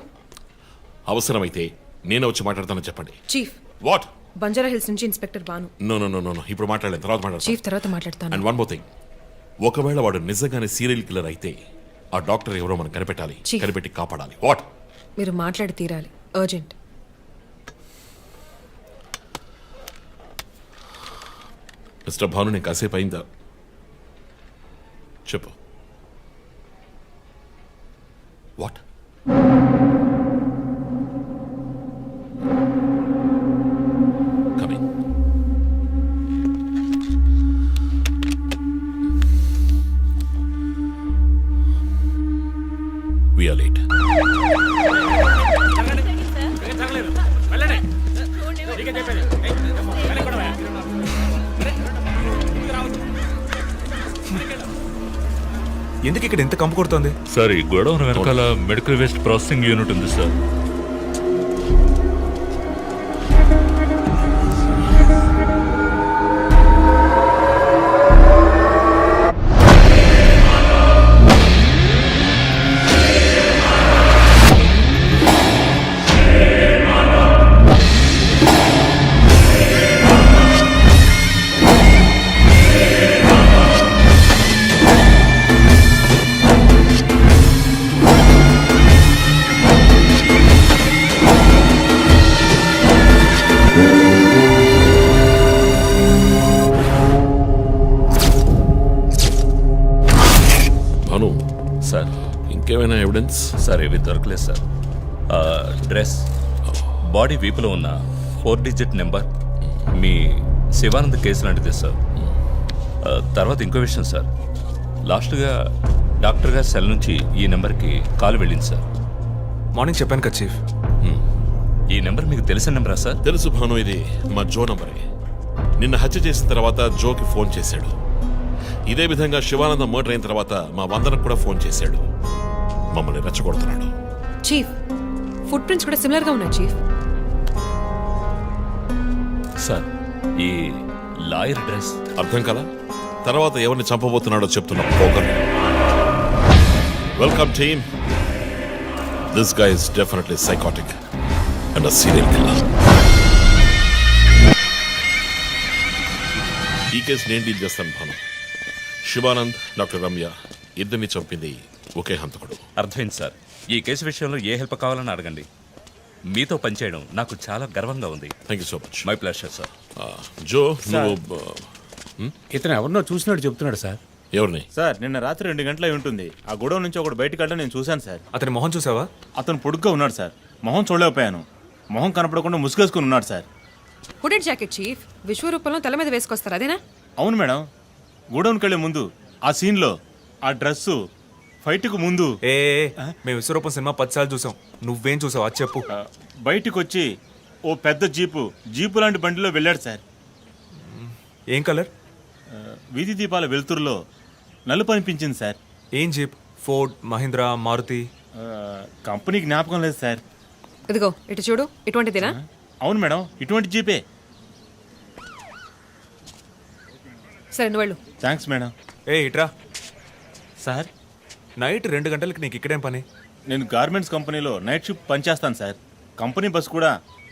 B: అవసరమైతే నేనే వచ్చి మాట్లాడతానని చెప్పండి.
I: చీఫ్.
B: వాట్?
I: బంజారా హిల్స్ నుంచి inspector Bhanu.
B: No no no no, ఇప్పుడు మాట్లాడలేదు, తర్వాత మాట్లాడతాను.
I: చీఫ్, తర్వాత మాట్లాడతాను.
B: అండ్ వన్ మోర్ థింగ్, ఒకవేళ వాడు నిజంగానే సీరియల్ కిల్లర్ అయితే ఆ డాక్టర్ ఎవరో మనం కనిపెట్టాలి. కనిపెట్టి కాపాడాలి. వాట్?
I: మీరు మాట్లాడి తీరాలి. అర్జెంట్.
B: మిస్టర్ భాను, నేను కాసేపు అయిందా? చెప్పు. What? Coming. We are late.
K: ఎందుకు ఇక్కడ ఎంత కంపు కొడుతోంది?
C: సార్ ఈ గొడవ వెనకాల మెడికల్ వేస్ట్ ప్రాసెసింగ్ యూనిట్ ఉంది సార్.
B: భాను,
C: సార్
B: ఇంకేమైనా ఎవిడెన్స్?
C: సార్ ఏవి దొరకలేదు సార్. డ్రెస్, బాడీ వీపులో ఉన్న 4 డిజిట్ నెంబర్ మీ శివానంద్ కేసు లాంటిదే సార్. తర్వాత ఇంకో విషయం సార్, లాస్ట్గా డాక్టర్ గారి సెల్ నుంచి ఈ నెంబర్కి కాల్ వెళ్ళింది సార్.
K: మార్నింగ్ చెప్పాను కదా చీఫ్.
C: ఈ నెంబర్ మీకు తెలిసిన నెంబరా సార్?
B: తెలుసు భాను, ఇది మా జో నంబరే. నిన్న హత్య చేసిన తర్వాత జోకి ఫోన్ చేశాడు. ఇదే విధంగా శివానందం మర్డర్ అయిన తర్వాత మా వందనకు కూడా ఫోన్ చేశాడు. మమ్మల్ని రెచ్చగొడుతున్నాడు.
I: చీఫ్, ఫుట్ ప్రింట్స్ కూడా సిమిలర్గా ఉన్నాయి చీఫ్.
C: సార్ ఈ లాయర్ డ్రెస్
B: అర్థం కదా? తర్వాత ఎవరిని చంపబోతున్నాడో చెప్తున్న పోగర్. Welcome team. This guy is definitely psychotic and a serial killer. ఈ కేసు నేను డీల్ చేస్తాను భాను. శివానంద్, డాక్టర్ రమ్య ఇద్దరిని చంపింది ఒకే హంతకుడు.
C: అర్థమైంది సార్. ఈ కేసు విషయంలో ఏ హెల్ప్ కావాలని అడగండి. మీతో పనిచేయడం నాకు చాలా గర్వంగా ఉంది.
B: Thank you so much.
C: My pleasure sir.
B: Joe, నువ్వు
M: ఇతను ఎవరినో చూసినట్టు చెప్తున్నాడు సార్.
B: ఎవరిని?
N: సార్ నిన్న రాత్రి 2 గంటలై ఉంటుంది. ఆ గొడవ నుంచి ఒకటి బయటకు వెళ్ళడం నేను చూశాను సార్.
K: అతని మొహం చూసావా?
N: అతను పొడుగ్గా ఉన్నాడు సార్. మొహం చూడలేకపోయాను. మొహం కనపడకుండా ముసుగేసుకుని ఉన్నాడు సార్.
I: Hooded jacket chief. విశ్వరూపంలో తల మీద వేసుకొస్తారు అదేనా?
N: అవును మేడం. గోడౌన్కి వెళ్ళే ముందు ఆ సీన్లో ఆ డ్రెస్సు ఫైట్కు ముందు
K: మేము విశ్వరూపం సినిమా 10 సార్లు చూసాం. నువ్వేం చూసావు అది చెప్పు.
N: బయటికి వచ్చి ఓ పెద్ద జీపు లాంటి బండిలో వెళ్ళాడు సార్.
K: ఏం కలర్?
N: వీధి దీపాల వెలుతురులో నలుపు అనిపించింది సార్.
K: ఏం jeep? Ford, Mahindra, Maruti?
N: Company జ్ఞాపకం లేదు సార్.
I: ఇదిగో ఇటు చూడు, ఇటువంటిదేనా?
N: అవును మేడం, ఇటువంటి జీపే.
I: సరే నువ్వు వెళ్ళు.
N: Thanks madam.
K: ఇట్రా
N: సార్.
K: నైట్ 2 గంటలకి నీకు ఇక్కడేం పని?
N: నేను గార్మెంట్స్ కంపెనీలో నైట్ షిఫ్ట్ పనిచేస్తాను సార్. కంపెనీ బస్ కూడా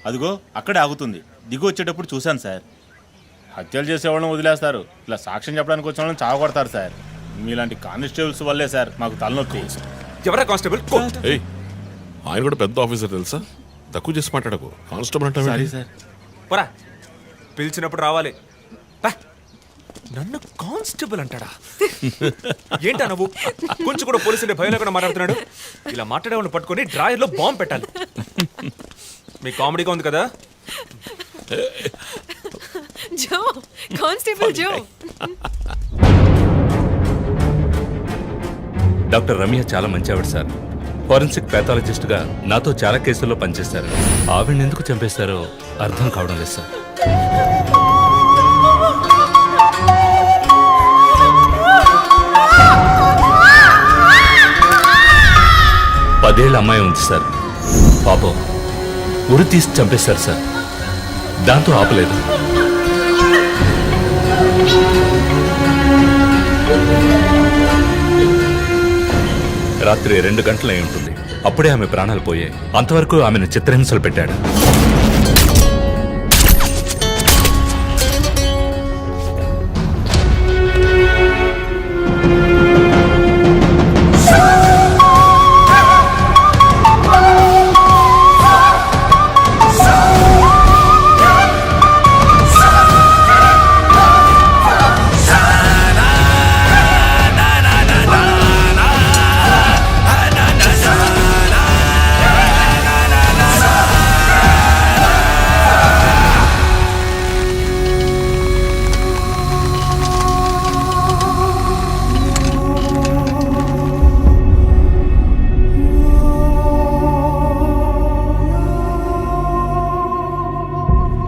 N: అదిగో అక్కడే ఆగుతుంది. దిగు వచ్చేటప్పుడు చూశాను సార్. హత్యలు చేసేవాళ్ళని వదిలేస్తారు, ఇలా సాక్ష్యం చెప్పడానికి వచ్చిన వాళ్ళని చావగొడతారు సార్. మీలాంటి కానిస్టేబుల్స్ వల్లే సార్ మాకు తలనొప్పి.
K: ఎవరా కానిస్టేబుల్?
B: ఆయన కూడా పెద్ద ఆఫీసర్ తెలుసా? తక్కువ చేసి మాట్లాడకు. కానిస్టేబుల్ అంటే
N: సారీ సార్.
K: పోరా, పిలిచినప్పుడు రావాలి. నన్ను కానిస్టేబుల్ అంటాడా? ఏంటా నువ్వు? కొంచెం కూడా పోలీసుంటే భయం లేకుండా మాట్లాడుతున్నాడు. ఇలా మాట్లాడేవాళ్ళని పట్టుకొని డ్రాయర్లో బాంబు పెట్టాలి. మీ కామెడీగా ఉంది కదా?
I: జో, కానిస్టేబుల్ జో.
C: డాక్టర్ రమ్య చాలా మంచి ఆవిడ సార్. ఫోరెన్సిక్ ప్యాథాలజిస్ట్ గా నాతో చాలా కేసుల్లో పనిచేశారు. ఆవిడని ఎందుకు చంపేశారో అర్థం కావడం లేదు సార్. పదేళ్ళ అమ్మాయి ఉంది సార్. పాపం ఉరి తీసి చంపేశారు సార్. దాంతో ఆపలేదు. రాత్రి 2 గంటలై ఉంటుంది. అప్పుడే ఆమె ప్రాణాలు పోయాయి. అంతవరకు ఆమెను చిత్రహింసలు పెట్టాడు.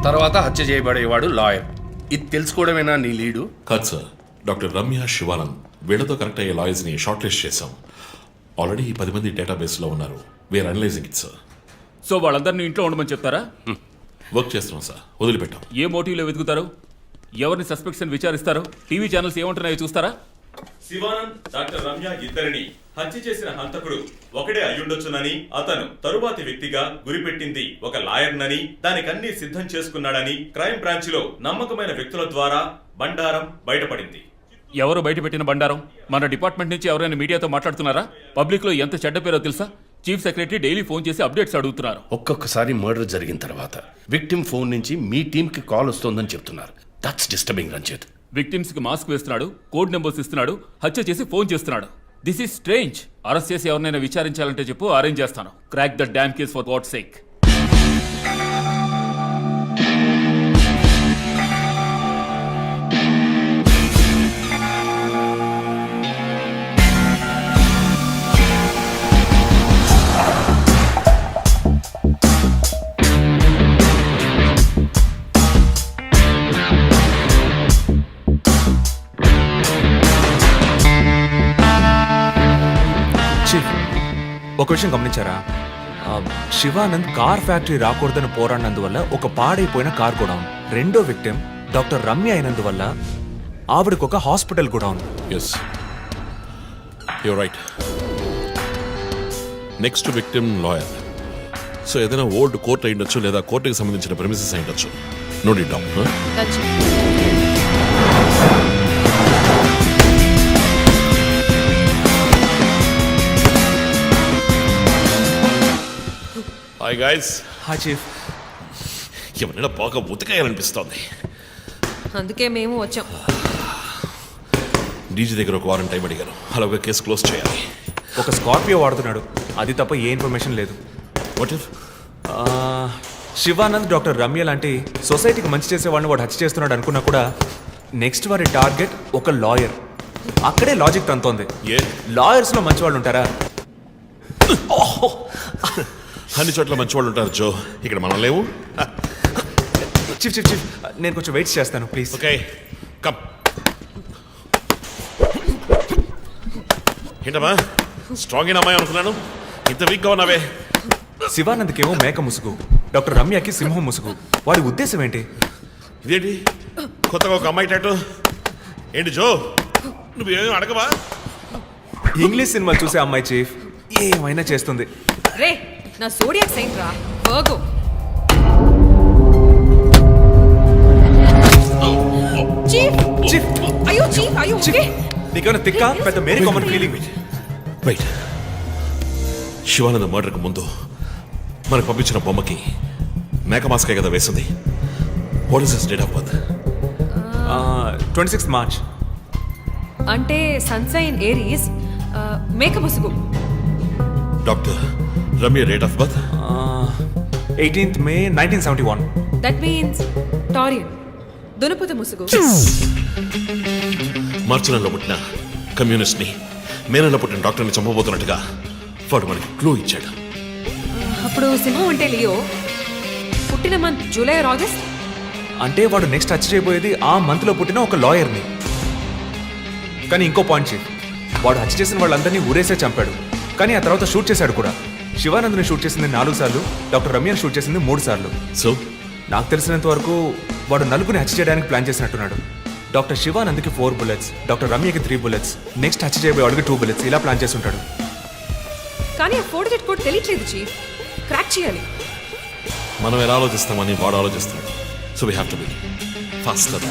J: తర్వాత హత్య చేయబడేవాడు లాయర్. ఇది తెలుసుకోవడమేనా నీ లీడు?
B: కాదు సార్. డాక్టర్ రమ్య, శివానంద్ వీళ్ళతో కనెక్ట్ అయ్యే లాయర్స్ని షార్ట్ లిస్ట్ చేశాం. ఆల్రెడీ 10 మంది డేటాబేస్లో ఉన్నారు. We are analysing it sir.
M: So వాళ్ళందరినీ ఇంట్లో ఉండమని చెప్తారా?
B: వర్క్ చేస్తున్నాం సార్, వదిలిపెట్టాం.
M: ఏ మోటివ్లో వెతుకుతారు? ఎవరిని సస్పెక్ట్స్ అని విచారిస్తారు? టీవీ ఛానల్స్ ఏమంటున్నాయో చూస్తారా?
C: శివానంద్, డాక్టర్ రమ్య ఇద్దరిని హత్య చేసిన హంతకుడు ఒకడే అయ్యుండొచ్చునని, అతను తరువాతి వ్యక్తిగా గురిపెట్టింది ఒక లాయర్నని, దానికన్నీ సిద్ధం చేసుకున్నాడని క్రైమ్ బ్రాంచ్ లో నమ్మకమైన వ్యక్తుల ద్వారా బండారం బయటపడింది.
M: ఎవరు బయటపెట్టిన బండారం? మన డిపార్ట్మెంట్ నుంచి ఎవరైనా మీడియాతో మాట్లాడుతున్నారా? పబ్లిక్ లో ఎంత చెడ్డ పేరో తెలుసా? చీఫ్ సెక్రటరీ డైలీ ఫోన్ చేసి అప్డేట్స్ అడుగుతున్నారు.
J: ఒక్కొక్కసారి మర్డర్ జరిగిన తర్వాత విక్టిమ్ ఫోన్ నుంచి మీ టీంకి కాల్ వస్తోందని చెప్తున్నారు. That's disturbing Ranjit.
M: విక్టిమ్స్ కి మాస్క్ వేస్తున్నాడు, కోడ్ నెంబర్స్ ఇస్తున్నాడు, హత్య చేసి ఫోన్ చేస్తున్నాడు. This is strange. అరెస్ట్ చేసి ఎవరినైనా విచారించాలంటే చెప్పు, అరేంజ్ చేస్తాను. Crack the damn case for what sake.
K: ఒక విషయం గమనించారా? శివానంద్ కార్ ఫ్యాక్టరీ రాకూడదని పోరాడినందువల్ల ఒక పాడైపోయిన కార్ కూడా ఉంది. రెండో విక్టిమ్ డాక్టర్ రమ్య అయినందువల్ల ఆవిడకు ఒక హాస్పిటల్ కూడా ఉంది.
B: Yes, you're right. Next victim lawyer. So ఏదైనా ఓల్డ్ కోర్ట్ అయి ఉండొచ్చు, లేదా కోర్టుకి సంబంధించిన ప్రెమిసెస్ అయి ఉండొచ్చు. Note it down. Hi guys.
K: Hi chief.
B: ఎవరైనా బాగా ఉతకాయాలనిపిస్తోంది.
I: అందుకే మేము వచ్చాం.
B: డీజీ దగ్గర ఒక వారం టైం అడిగాను. అలాగే కేసు క్లోజ్ చేయాలి.
K: ఒక స్కార్పియో వాడుతున్నాడు, అది తప్ప ఏ ఇన్ఫర్మేషన్ లేదు.
B: What if
K: Shivanand doctor Ramya లాంటి సొసైటీకి మంచి చేసే వాళ్ళని వాడు హత్య చేస్తున్నాడు అనుకున్నా కూడా నెక్స్ట్ వారి టార్గెట్ ఒక లాయర్. అక్కడే లాజిక్ తంతోంది. లాయర్స్లో మంచి వాళ్ళు ఉంటారా?
B: అన్ని చోట్ల మంచి వాళ్ళు ఉంటారు జో, ఇక్కడ మనం లేవు.
K: చీఫ్ చీఫ్ చీఫ్, నేను కొంచెం వెయిట్ చేస్తాను ప్లీజ్.
B: Okay come. ఏంటమ్మా స్ట్రాంగ్ అయిన అమ్మాయి అనుకున్నాను, ఇంత వీక్గా ఉన్నావే.
K: శివానంద్కేమో మేక ముసుగు, డాక్టర్ రమ్యకి సింహం ముసుగు. వాడి ఉద్దేశం ఏంటి?
B: ఇదేంటి కొత్తగా ఒక అమ్మాయి టాటూ? ఏంటి జో, నువ్వేమీ అడగవా?
K: ఇంగ్లీష్ సినిమా చూసే అమ్మాయి చీఫ్, ఏమైనా చేస్తుంది.
I: రే, నా సోడియాక్ సైన్ రా వర్గో. చీఫ్
K: చీఫ్
I: అయ్యో చీఫ్ అయ్యో ఓకే.
K: నీకేమైనా తిక్క పెద్ద మేరీ కామన్ ఫీలింగ్?
B: రైట్. శివానంద మర్డర్కి ముందు మనకు పంపించిన బొమ్మకి మేక మాస్కే కదా వేసింది. What is his date of birth?
K: 26 March.
I: అంటే సన్సైన్ ఏరీస్, మేక ముసుగు.
B: Doctor Ramya date of birth
K: 18th May 1971.
I: That means Taurean, దునపుత ముసుగు.
B: మార్చి నెలలో పుట్టిన కమ్యూనిస్ట్ని మే నెలలో పుట్టిన డాక్టర్ని చంపబోతున్నట్టుగా వాడు మనకి క్లూ ఇచ్చాడు.
I: అప్పుడు సింహం అంటే లియో, పుట్టిన మంత్ జూలై ఆర్ ఆగస్ట్.
K: అంటే వాడు నెక్స్ట్ హత్య చేయబోయేది ఆ మంత్లో పుట్టిన ఒక లాయర్ని. కానీ ఇంకో పాయింట్ చీఫ్, వాడు హత్య చేసిన వాళ్ళందరినీ ఊరేసే చంపాడు, కానీ ఆ తర్వాత షూట్ చేశాడు కూడా. శివానంద్ని షూట్ చేసింది 4 సార్లు, డాక్టర్ రమ్యని షూట్ చేసింది 3 సార్లు.
B: సో
K: నాకు తెలిసినంత వరకు వాడు నలుగురిని హత్య చేయడానికి ప్లాన్ చేసినట్టున్నాడు. డాక్టర్ శివానంద్కి 4 bullets, డాక్టర్ రమ్యకి 3 bullets, నెక్స్ట్ హత్య చేయబోయేవాడికి 2 bullets, ఇలా ప్లాన్ చేసి ఉంటాడు.
I: కానీ ఆ 4 digit కోడ్ తెలియట్లేదు చీఫ్, క్రాక్ చేయాలి.
B: మనం ఎలా ఆలోచిస్తామని వాడు ఆలోచిస్తాడు. So we have to be faster.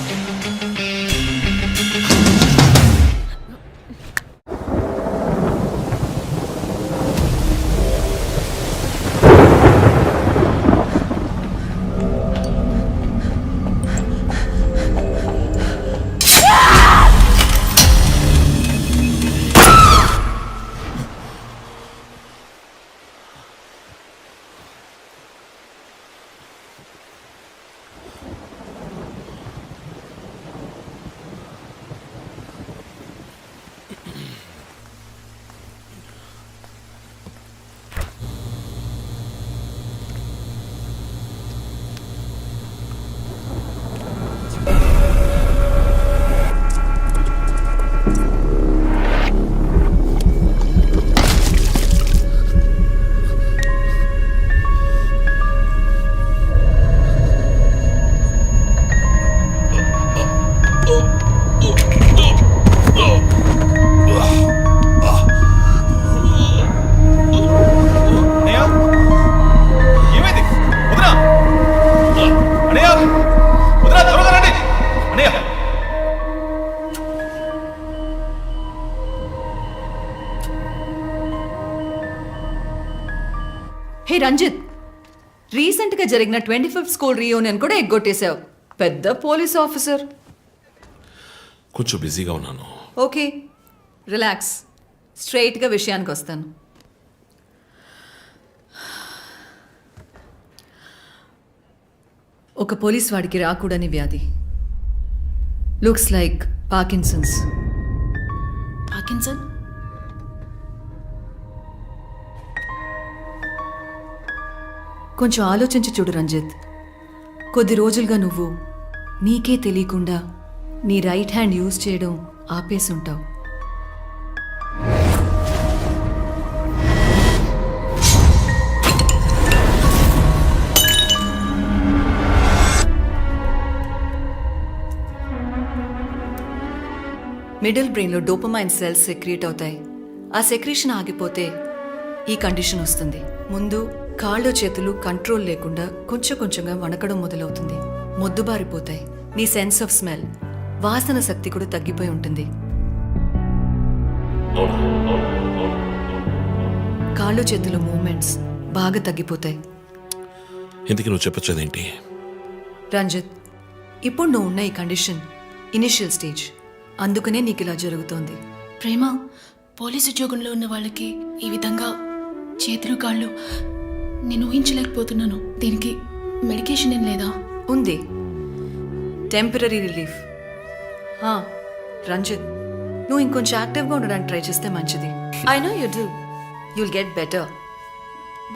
I: Hey Ranjith, రీసెంట్గా జరిగిన 25th స్కూల్ రీయూనియన్ కూడా ఎగ్గొట్టేశావు. పెద్ద పోలీస్ ఆఫీసర్.
B: కొంచెం బిజీగా ఉన్నాను.
I: Okay, relax. స్ట్రైట్గా విషయానికి వస్తాను. ఒక పోలీస్ వాడికి రాకూడని వ్యాధి. Looks like Parkinson's.
E: పార్కిన్సన్?
I: కొంచెం ఆలోచించి చూడు రంజిత్. కొద్ది రోజులుగా నువ్వు నీకే తెలియకుండా నీ రైట్ హ్యాండ్ యూజ్ చేయడం ఆపేసి ఉంటావు. మిడిల్ బ్రెయిన్లో డోపమైన్ సెల్స్ సెక్రియేట్ అవుతాయి. ఆ సెక్రీషన్ ఆగిపోతే ఈ కండిషన్ వస్తుంది. ముందు కాళ్ళు చేతులు కంట్రోల్ లేకుండా కొంచెం కొంచెంగా వణకడం మొదలవుతుంది. మొద్దుబారిపోతాయి. నీ సెన్స్ ఆఫ్ స్మెల్, వాసన శక్తి కూడా తగ్గిపోయి ఉంటుంది. కాళ్ళు చేతుల మూమెంట్స్ బాగా తగ్గిపోతాయి.
B: ఇందుకు నువ్వు చెప్పొచ్చేదేంటి?
I: రంజిత్, ఇప్పుడు నువ్వు ఉన్న ఈ కండిషన్ ఇనిషియల్ స్టేజ్. అందుకనే నీకు ఇలా జరుగుతోంది.
E: ప్రేమ, పోలీసు ఉద్యోగంలో ఉన్న వాళ్ళకి ఈ విధంగా చేతులు కాళ్ళు నేను ఊహించలేకపోతున్నాను. దీనికి మెడికేషన్ ఏం లేదా?
I: ఉంది, టెంపరీ రిలీఫ్. రంజిత్, నువ్వు ఇంకొంచెం యాక్టివ్గా ఉండడానికి ట్రై చేస్తే మంచిది. I know you do. You'll get better.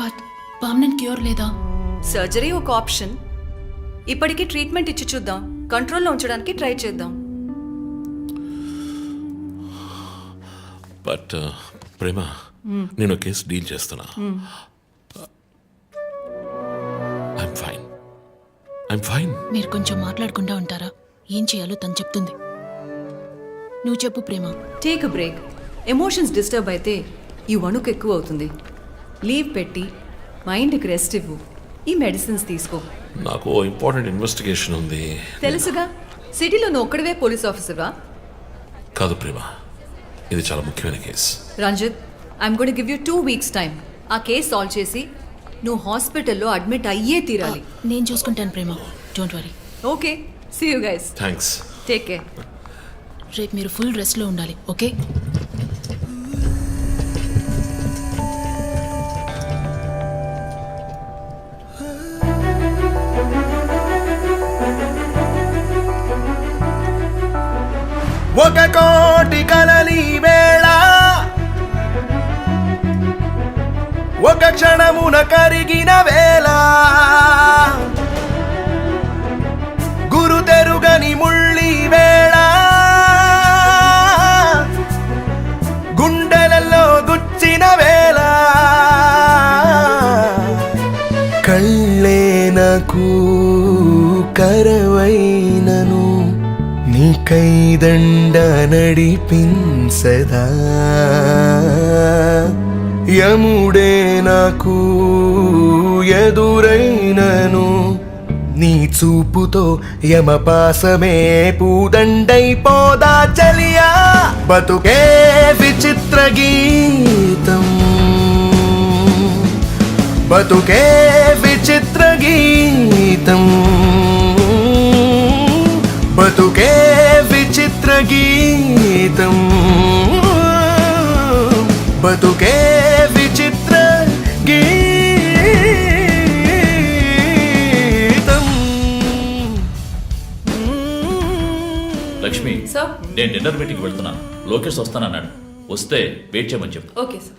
E: But permanent cure లేదా?
I: సర్జరీ ఒక ఆప్షన్. ఇప్పటికీ ట్రీట్మెంట్ ఇచ్చి చూద్దాం. కంట్రోల్లో ఉంచడానికి ట్రై చేద్దాం.
B: బట్ ప్రేమ, నేను కేసు డీల్ చేస్తున్నా. I'm fine.
E: మీరు కొంచెం మాట్లాడకుండా ఉంటారా? ఏం చేయాలో తను చెప్తుంది. నువ్వు చెప్పు Prema.
I: Take a break. Emotions disturb అయితే ఈ వణుకు ఎక్కువ అవుతుంది. లీవ్ పెట్టి మైండ్కి రెస్ట్ ఇవ్వు. ఈ మెడిసిన్స్ తీసుకో.
B: నాకు ఇంపార్టెంట్ ఇన్వెస్టిగేషన్ ఉంది.
I: తెలుసుగా, సిటీలో నువ్వు ఒక్కడివే పోలీస్ ఆఫీసర్వా?
B: కాదు ప్రేమ, ఇది చాలా ముఖ్యమైన case.
I: Ranjith, I'm going to give you 2 weeks time. ఆ కేసు సాల్వ్ చేసి నువ్వు హాస్పిటల్లో అడ్మిట్ అయ్యే తీరాలి.
E: నేను చూసుకుంటాను Prema, don't worry.
I: Okay, see you guys.
B: Thanks.
I: Take care.
E: రేపు మీరు ఫుల్ రెస్ట్లో ఉండాలి, ఓకే?
F: ఒక కోటి కలలి వేళ ఒక క్షణమున కరిగిన వేళ గురు తెరుగని ముళ్ళి వేళ గుండెలలో గుచ్చిన వేళ కళ్ళే నాకు కరవైనను నీ కైదండ నడిపించదా యముడే నాకు ఎదురైనను నీ చూపుతో యమపాసమే పూదండైపోదా చలియా బతుకే విచిత్ర గీతం బతుకే విచిత్ర గీతం బతుకే విచిత్ర గీతం బతుకే విచిత్ర గీతం.
M: లక్ష్మి,
I: సార్,
M: నేను డిన్నర్ మీటింగ్ వెళ్తున్నాను. లోకేష్ వస్తానన్నాడు. వస్తే వెయిట్ చేయమని చెప్పు.
I: Okay sir.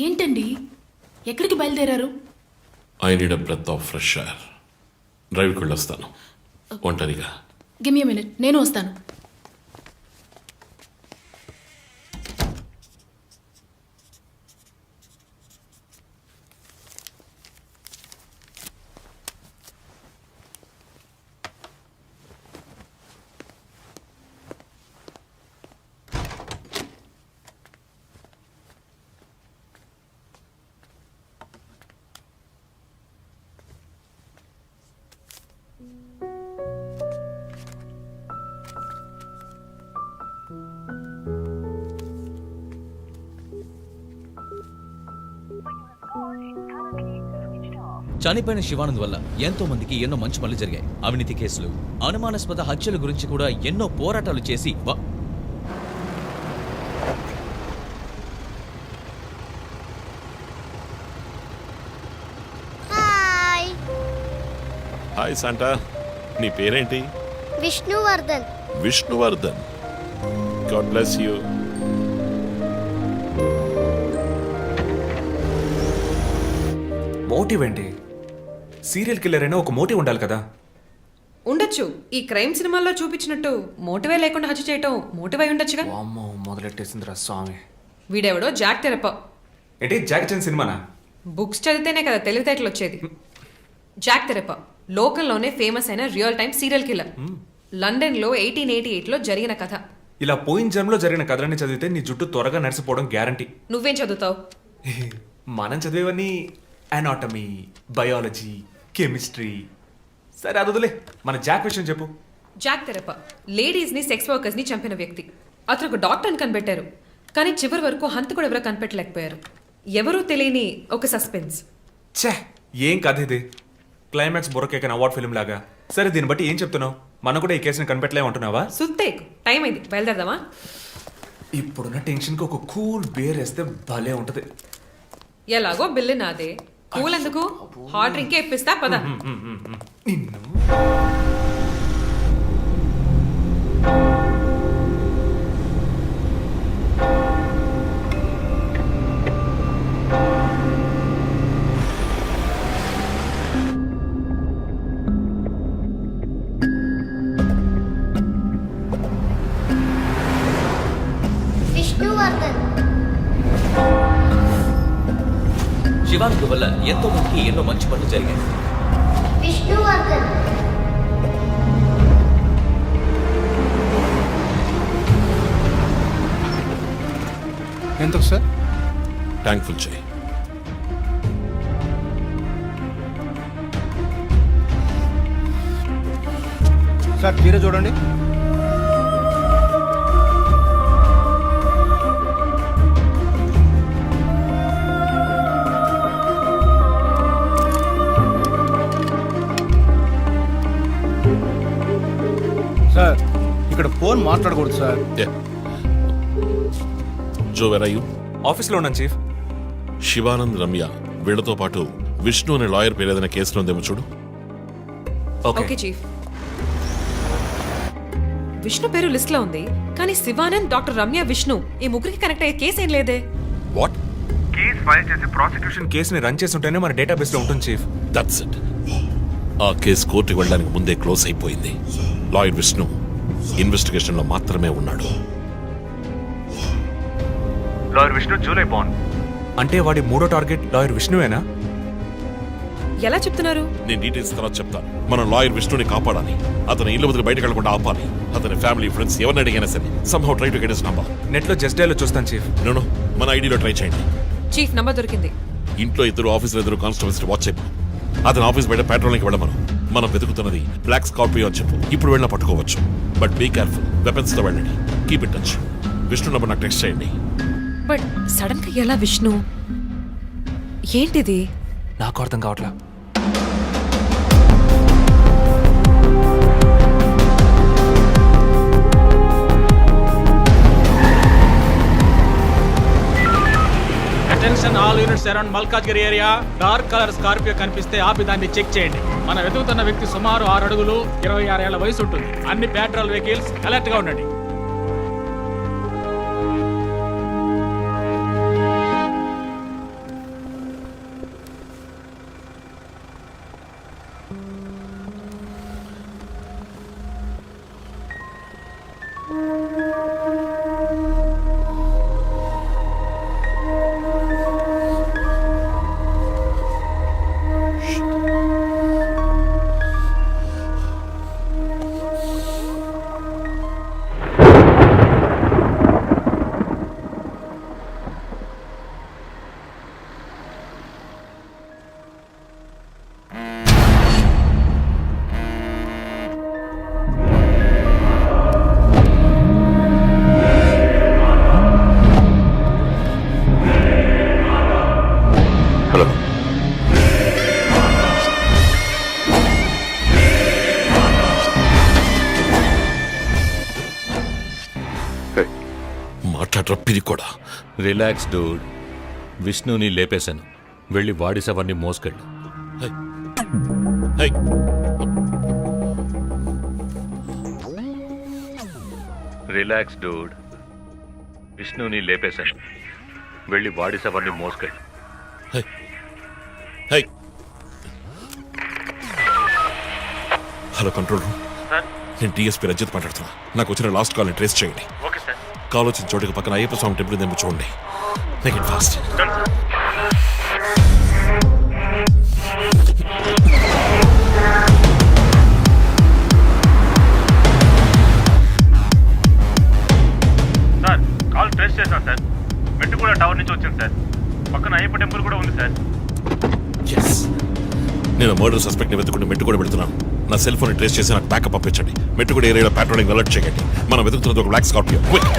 E: ఏంటండి, ఎక్కడికి బయలుదేరారు?
B: I need a breath of fresh air. డ్రైవ్కి వెళ్ళొస్తాను ఒంటరిగా.
E: గివ్ మీ ఎ మినిట్, నేను వస్తాను.
M: చనిపోయిన శివానంద్ వల్ల ఎంతో మందికి ఎన్నో మంచి పనులు జరిగాయి. అవినీతి కేసులు, అనుమానాస్పద హత్యల గురించి కూడా ఎన్నో పోరాటాలు చేసి
B: హాయ్ శాంటా, నీ పేరేంటి?
D: Vishnuvardhan.
B: Vishnuvardhan. God bless you.
K: Motive ఏంటి? సీరియల్ కిల్లర్ అయినా ఒక మోటివ్ ఉండాలి కదా.
I: ఉండొచ్చు. ఈ క్రైమ్ సినిమాల్లో చూపించినట్టు మోటివే లేకుండా హత్య చేయటం మోటివ్ అయి ఉండొచ్చుగా.
K: అమ్మో, మొదలెట్టేసిందిరా స్వామి.
I: వీడెవడో జాక్ తెరప.
K: ఏంటి జాక్ చాన్ సినిమానా?
I: బుక్స్ చదివితేనే కదా తెలివితేటలు వచ్చేది. జాక్ తెరప లోకల్లోనే ఫేమస్ అయిన రియల్ టైమ్ సీరియల్ కిల్లర్. లండన్లో 1888లో జరిగిన కథ.
K: ఇలా పోయిన జన్మలో జరిగిన కథలన్నీ చదివితే నీ జుట్టు త్వరగా నడిచిపోవడం గ్యారంటీ.
I: నువ్వేం చదువుతావు?
K: మనం చదివేవన్నీ అనాటమీ, బయాలజీ, కెమిస్ట్రీ. సరే అదులే, మన జాక్ విషయం చెప్పు.
I: జాక్ తెరప లేడీస్ని సెక్స్ వర్కర్స్ని చంపిన వ్యక్తి. అతను ఒక డాక్టర్ని కనిపెట్టారు, కానీ చివరి వరకు హంతకుడు ఎవరో కనిపెట్టలేకపోయారు. ఎవరూ తెలియని ఒక సస్పెన్స్.
K: ఛే, ఏం కథ ఇది? క్లైమాక్స్ బుర్రకేకన్ అవార్డ్ ఫిల్మ్ లాగా. సరే, దీన్ని బట్టి ఏం చెప్తున్నావు? మనం కూడా ఈ కేసుని కనిపెట్టలేమంటున్నావా?
I: సుత్తేకు టైం అయింది, బయలుదేరదామా?
K: ఇప్పుడున్న టెన్షన్కి ఒక కూల్ బేర్ వేస్తే భలే ఉంటది.
I: ఎలాగో బిల్లు నాదే, కూల్ ఎందుకు? హాట్ డ్రింకే ఇప్పిస్తా పద.
K: నిన్ను
D: విష్ణువర్ధన్.
M: శివానంద్ వల్ల ఎంతో మందికి ఎన్నో మంచి పనులు జరిగాయి.
D: విష్ణువర్ధన్.
F: ఎంతకు సార్?
B: థ్యాంక్ఫుల్ చేయి.
F: సార్ తీరే చూడండి. సార్ ఇక్కడ ఫోన్ మాట్లాడకూడదు sir.
B: Joe, where are you?
K: ఆఫీస్లో ఉన్నాను చీఫ్.
B: శివానంద్, రమ్య వీళ్లతో పాటు విష్ణు అనే లాయర్ పేరు ఏదైనా కేసులో ఉందేమో చూడు.
I: Okay chief. విష్ణు పేరు లిస్ట్ లో ఉంది, కానీ శివానంద్, డాక్టర్ రమ్య, విష్ణు ఈ ముగ్గురికి కనెక్ట్ అయ్యే కేసు ఏం లేదే.
B: వాట్?
K: కేసు ఫైల్ చేసి ప్రాసిక్యూషన్ కేసుని రన్ చేసి ఉంటేనే మన డేటాబేస్ లో ఉంటుంది చీఫ్.
B: That's it. ఆ కేసు కోర్టుకి వెళ్ళడానికి ముందే క్లోజ్ అయిపోయింది. లాయర్ విష్ణు ఇన్వెస్టిగేషన్ లో మాత్రమే ఉన్నాడు.
K: లాయర్ విష్ణు జూలై బాండ్ అంటే వాడి మూడో టార్గెట్ లాయర్ విష్ణువేనా?
I: ఎలా చెప్తున్నారు?
B: నేను డీటెయిల్స్ తర్వాత చెప్తాను. మనం లాయర్ విష్ణుని కాపాడాలి. అతని ఇల్లు వదిలి బయటకు వెళ్లకుండా ఆపాలి. అతని ఫ్యామిలీ, ఫ్రెండ్స్ ఎవరిని అడిగినా సరే somehow try to get his number.
K: Net లో జస్ట్ డైల్ చూస్తాను చీఫ్.
B: నో, మన ఐడిలో ట్రై చేయండి.
I: చీఫ్ నంబర్ దొరికింది.
B: ఇంట్లో ఇద్దరు, ఆఫీసులో ఇద్దరు కానిస్టేబుల్స్ వాచ్ చెప్పు. అతని ఆఫీస్ బయట పెట్రోలింగ్కి వెళ్ళమను. మనం వెతుకుతున్నది బ్లాక్ స్కార్పియో అని చెప్పు. ఇప్పుడు వెళ్ళినా పట్టుకోవచ్చు, బట్ బీ కేర్ఫుల్. వెపన్స్ తో వెళ్ళండి. Keep in touch. Vishnu number నాకు టెక్స్ట్ చేయండి.
I: బట్ సడన్ గా ఎలా విష్ణు? ఏంటిది?
K: నాకు అర్థం కావట్లా.
O: Attention all units around Malkajgiri area. Dark colour Scorpio కనిపిస్తే ఆపి దాన్ని చెక్ చేయండి. మనం వెతుకుతున్న వ్యక్తి సుమారు 6 అడుగులు 26 ఏళ్ల వయసు ఉంటుంది. అన్ని పెట్రోల్ వెహికల్స్ అలర్ట్ గా ఉండండి.
B: ఏంటంటారా పిరికోడా?
P: Relax dude. విష్ణుని లేపేశాను. వెళ్ళి వాడి శవాన్ని మోసుకెళ్ళు. Relax dude. విష్ణుని లేపేశాను. వెళ్ళి వాడి శవాన్ని మోసుకెళ్ళు.
B: హలో కంట్రోల్ రూమ్, నేను డిఎస్పీ రజిత్ మాట్లాడుతున్నా. నాకు వచ్చిన లాస్ట్ కాల్ని ట్రేస్ చేయండి.
P: Okay sir.
B: కాల్ వచ్చిన చోటుకి పక్కన అయ్యప్ప స్వామి టెంపుల్ ఉందేమో చూడండి. Make it fast.
N: Sir call trace చేశాను సార్. మెట్టు కూడా టవర్ నుంచి వచ్చింది సార్. పక్కన అయ్యప్ప టెంపుల్ కూడా ఉంది సార్.
B: నేను మర్డర్ సస్పెక్ట్ ని వెతుకుంటూ మెట్టు కూడా పెడుతున్నాను. నా సెల్ ఫోన్ ట్రేస్ చేసి నాకు బ్యాకప్ పంపించండి. మెట్టు కూడా ఏరియాలో ప్యాట్రోలింగ్ అలర్ట్ చేయండి. మనం వెతుకుతున్నది ఒక black Scorpio. Quick.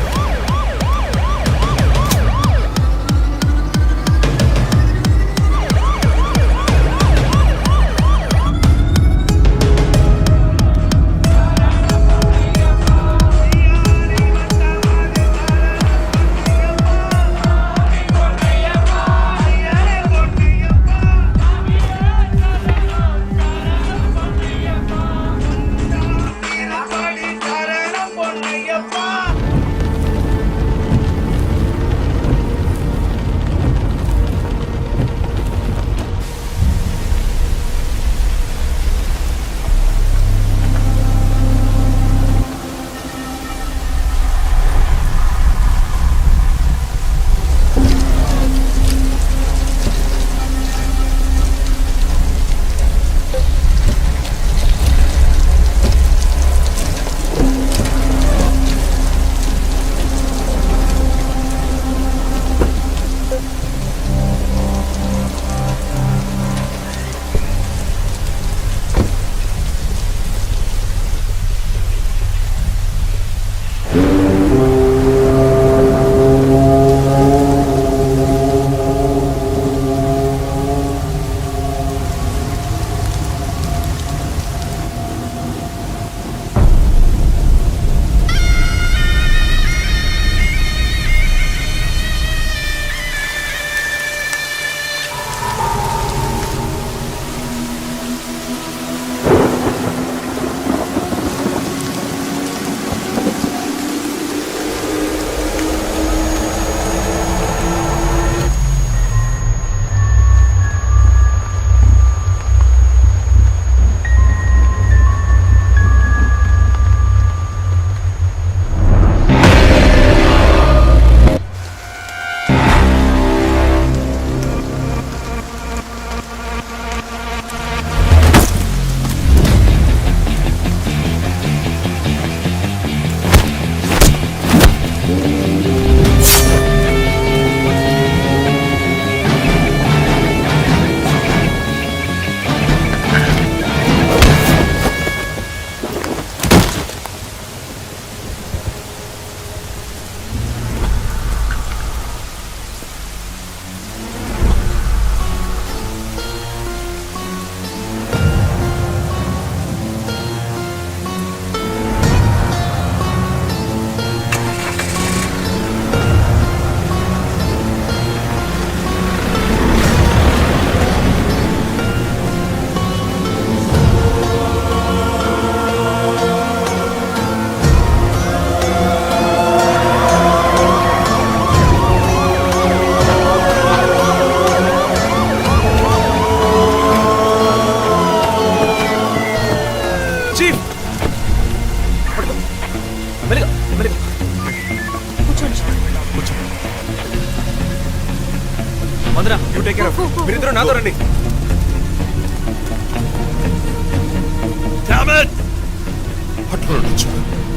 K: Mandara you take care of. మీరిద్దరూ నాతో రండి.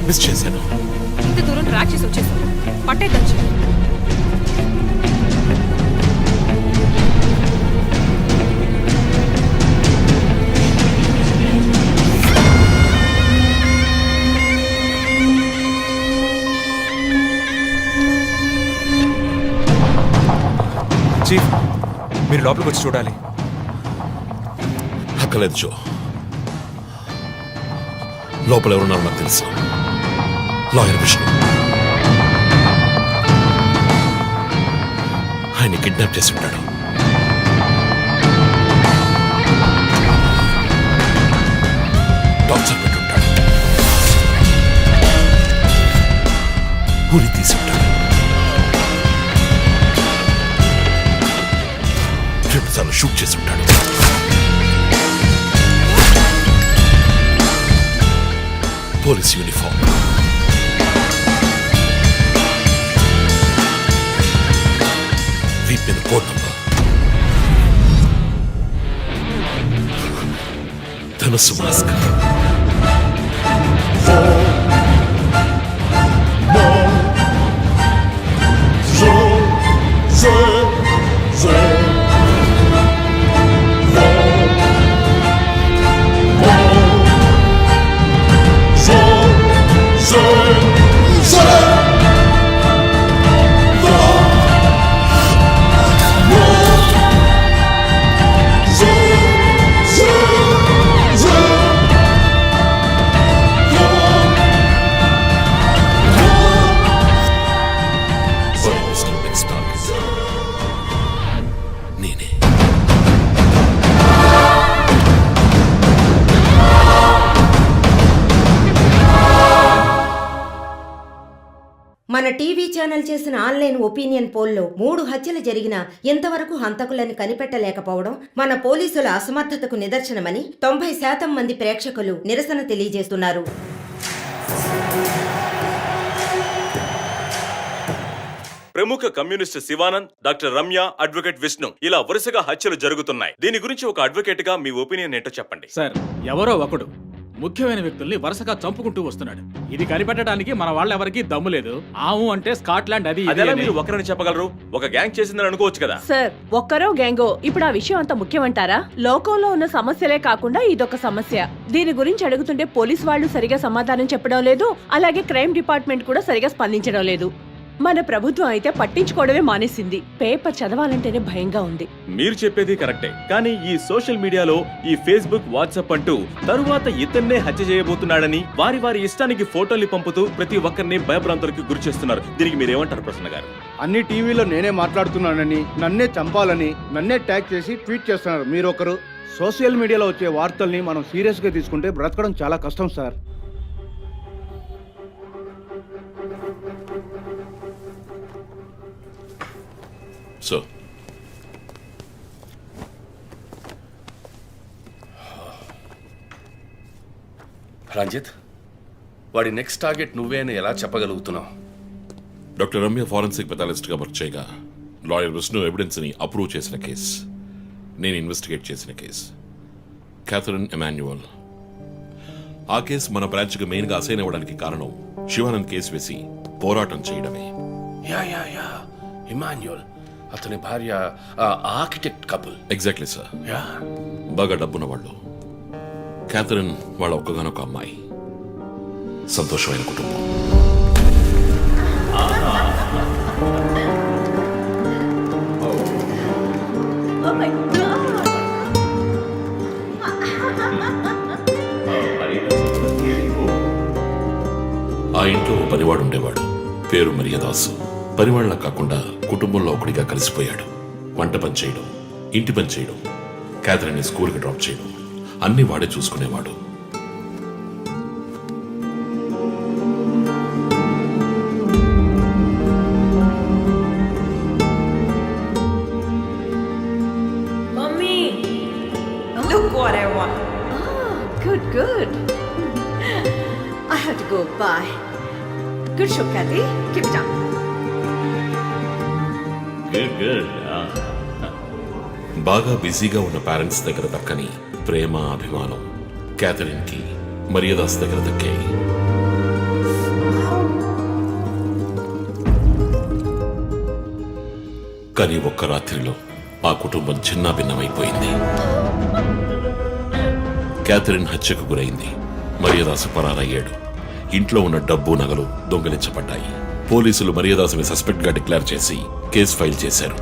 B: మిస్ చేశాను.
I: ఇంత దూరం ట్రాక్ చేసి వచ్చేసాను. పట్టేద్దాం.
K: చీఫ్ మీరు లోపలికి వచ్చి చూడాలి.
B: అక్కలేదు జో, లోపల ఎవరున్నారో నాకు తెలుసు. లాయర్ విష్ణు. కిడ్నాప్ చేసి ఉంటాడు. టార్చర్ పెట్టుంటాడు. ఉరి తీసి ఉంటాడు. 2 సార్లు షూట్ చేసి ఉంటాడు. పోలీస్ యూనిఫామ్, వీప్ మీద కోడ్ నంబర్, ధనుసు మాస్క్. నేనే.
Q: మన టీవీ ఛానల్ చేసిన ఆన్లైన్ ఒపీనియన్ పోల్లో 3 హత్యలు జరిగినా ఎంతవరకు హంతకులను కనిపెట్టలేకపోవడం మన పోలీసుల అసమర్థతకు నిదర్శనమని 90% మంది ప్రేక్షకులు నిరసన తెలియజేస్తున్నారు.
C: ప్రముఖ communist Shivanand, doctor Ramya, advocate Vishnu ఇలా వరుసగా హత్యలు జరుగుతున్నాయి. దీని గురించి ఒక అడ్వకేట్ గా మీ ఒపీనియన్ ఏంటో చెప్పండి.
O: సార్, ఎవరో ఒకడు ముఖ్యమైన వ్యక్తుల్ని వరుసగా చంపుకుంటూ వస్తున్నాడు. ఇది కనిపెట్టడానికి మన వాళ్ళెవరికి దమ్ము లేదు. ఆవు అంటే స్కాట్లాండ్ అది ఇది
C: అదేలా
O: అని.
C: మీరు ఒకరని చెప్పగలరు? ఒక గ్యాంగ్ చేసిందని అనుకోవచ్చు కదా.
R: సార్, ఒక్కరో గ్యాంగో ఇప్పుడు ఆ విషయం అంత ముఖ్యమంటారా? లోకంలో ఉన్న సమస్యలే కాకుండా ఇదొక సమస్య. దీని గురించి అడుగుతుంటే పోలీస్ వాళ్ళు సరిగా సమాధానం చెప్పడం లేదు, అలాగే క్రైమ్ డిపార్ట్మెంట్ కూడా సరిగా స్పందించడం లేదు. మన ప్రభుత్వం అయితే పట్టించుకోవడమే మానేసింది. పేపర్ చదవాలంటేనే భయంగా ఉంది.
C: మీరు చెప్పేది కరెక్టే, కానీ ఈ సోషల్ మీడియాలో ఈ ఫేస్బుక్, వాట్సాప్ అంటూ తరువాత ఇతన్నే హత్య చేయబోతున్నాడని వారి వారి ఇష్టానికి ఫోటోలు పంపుతూ ప్రతి ఒక్కరిని భయభ్రాంతులకు గురి చేస్తున్నారు. దీనికి మీరేమంటారు ప్రసన్న గారు?
S: అన్ని టీవీలో నేనే మాట్లాడుతున్నానని, నన్నే చంపాలని, నన్నే ట్యాగ్ చేసి ట్వీట్ చేస్తున్నారు మీరొకరు. సోషల్ మీడియాలో వచ్చే వార్తల్ని మనం సీరియస్ గా తీసుకుంటే బ్రతకడం చాలా కష్టం సార్.
B: సో
J: రంజిత్, వాడి నెక్స్ట్ టార్గెట్ నువ్వే అని ఎలా చెప్పగలుగుతున్నావు?
B: డాక్టర్ రమ్య ఫారెన్సిక్ పెథాలజిస్ట్గా వర్క్ చేయగా లాయర్ విష్ణు ఎవిడెన్స్ని అప్రూవ్ చేసిన కేస్, నేను ఇన్వెస్టిగేట్ చేసిన కేస్, క్యాథరిన్ ఎమాన్యువల్. ఆ కేసు మన బ్రాంచ్కి మెయిన్గా అసైన్ అవ్వడానికి కారణం శివానంద్ కేసు వేసి పోరాటం చేయడమే.
J: యా యా యా ఇమాన్యుయల్, అతని భార్య architect couple.
B: Exactly sir.
J: Yeah,
B: బాగా డబ్బున్న వాళ్ళు. క్యాథరిన్ వాళ్ళ ఒక్కగానొక అమ్మాయి. సంతోషమైన కుటుంబం. ఆ ఇంట్లో ఓ పనివాడు ఉండేవాడు, పేరు మరియదాసు. పనివాళ్ళ కాకుండా కుటుంబంలో ఒకడిగా కలిసిపోయాడు. వంట పని చేయడం, ఇంటి పని చేయడం, క్యాథరిన్ని స్కూల్కి డ్రాప్ చేయడం అన్నీ వాడే చూసుకునేవాడు.
R: Mummy, look what I want. Oh, good, good. I have to go. Bye. Good show, Kathy. Keep it up.
B: బాగా బిజీగా ఉన్న పేరెంట్స్ దగ్గర దక్కని ప్రేమ, అభిమానం క్యాథరిన్కి మరియదాస్ దగ్గర దక్కాయి. కానీ ఒక్క రాత్రిలో ఆ కుటుంబం చిన్నాభిన్నమైపోయింది. క్యాథరిన్ హత్యకు గురైంది. మరియదాసు పరారయ్యాడు. ఇంట్లో ఉన్న డబ్బు, నగలు దొంగిలించబడ్డాయి. పోలీసులు మరియదాసుని సస్పెక్ట్ గా డిక్లేర్ చేసి కేసు ఫైల్ చేశారు.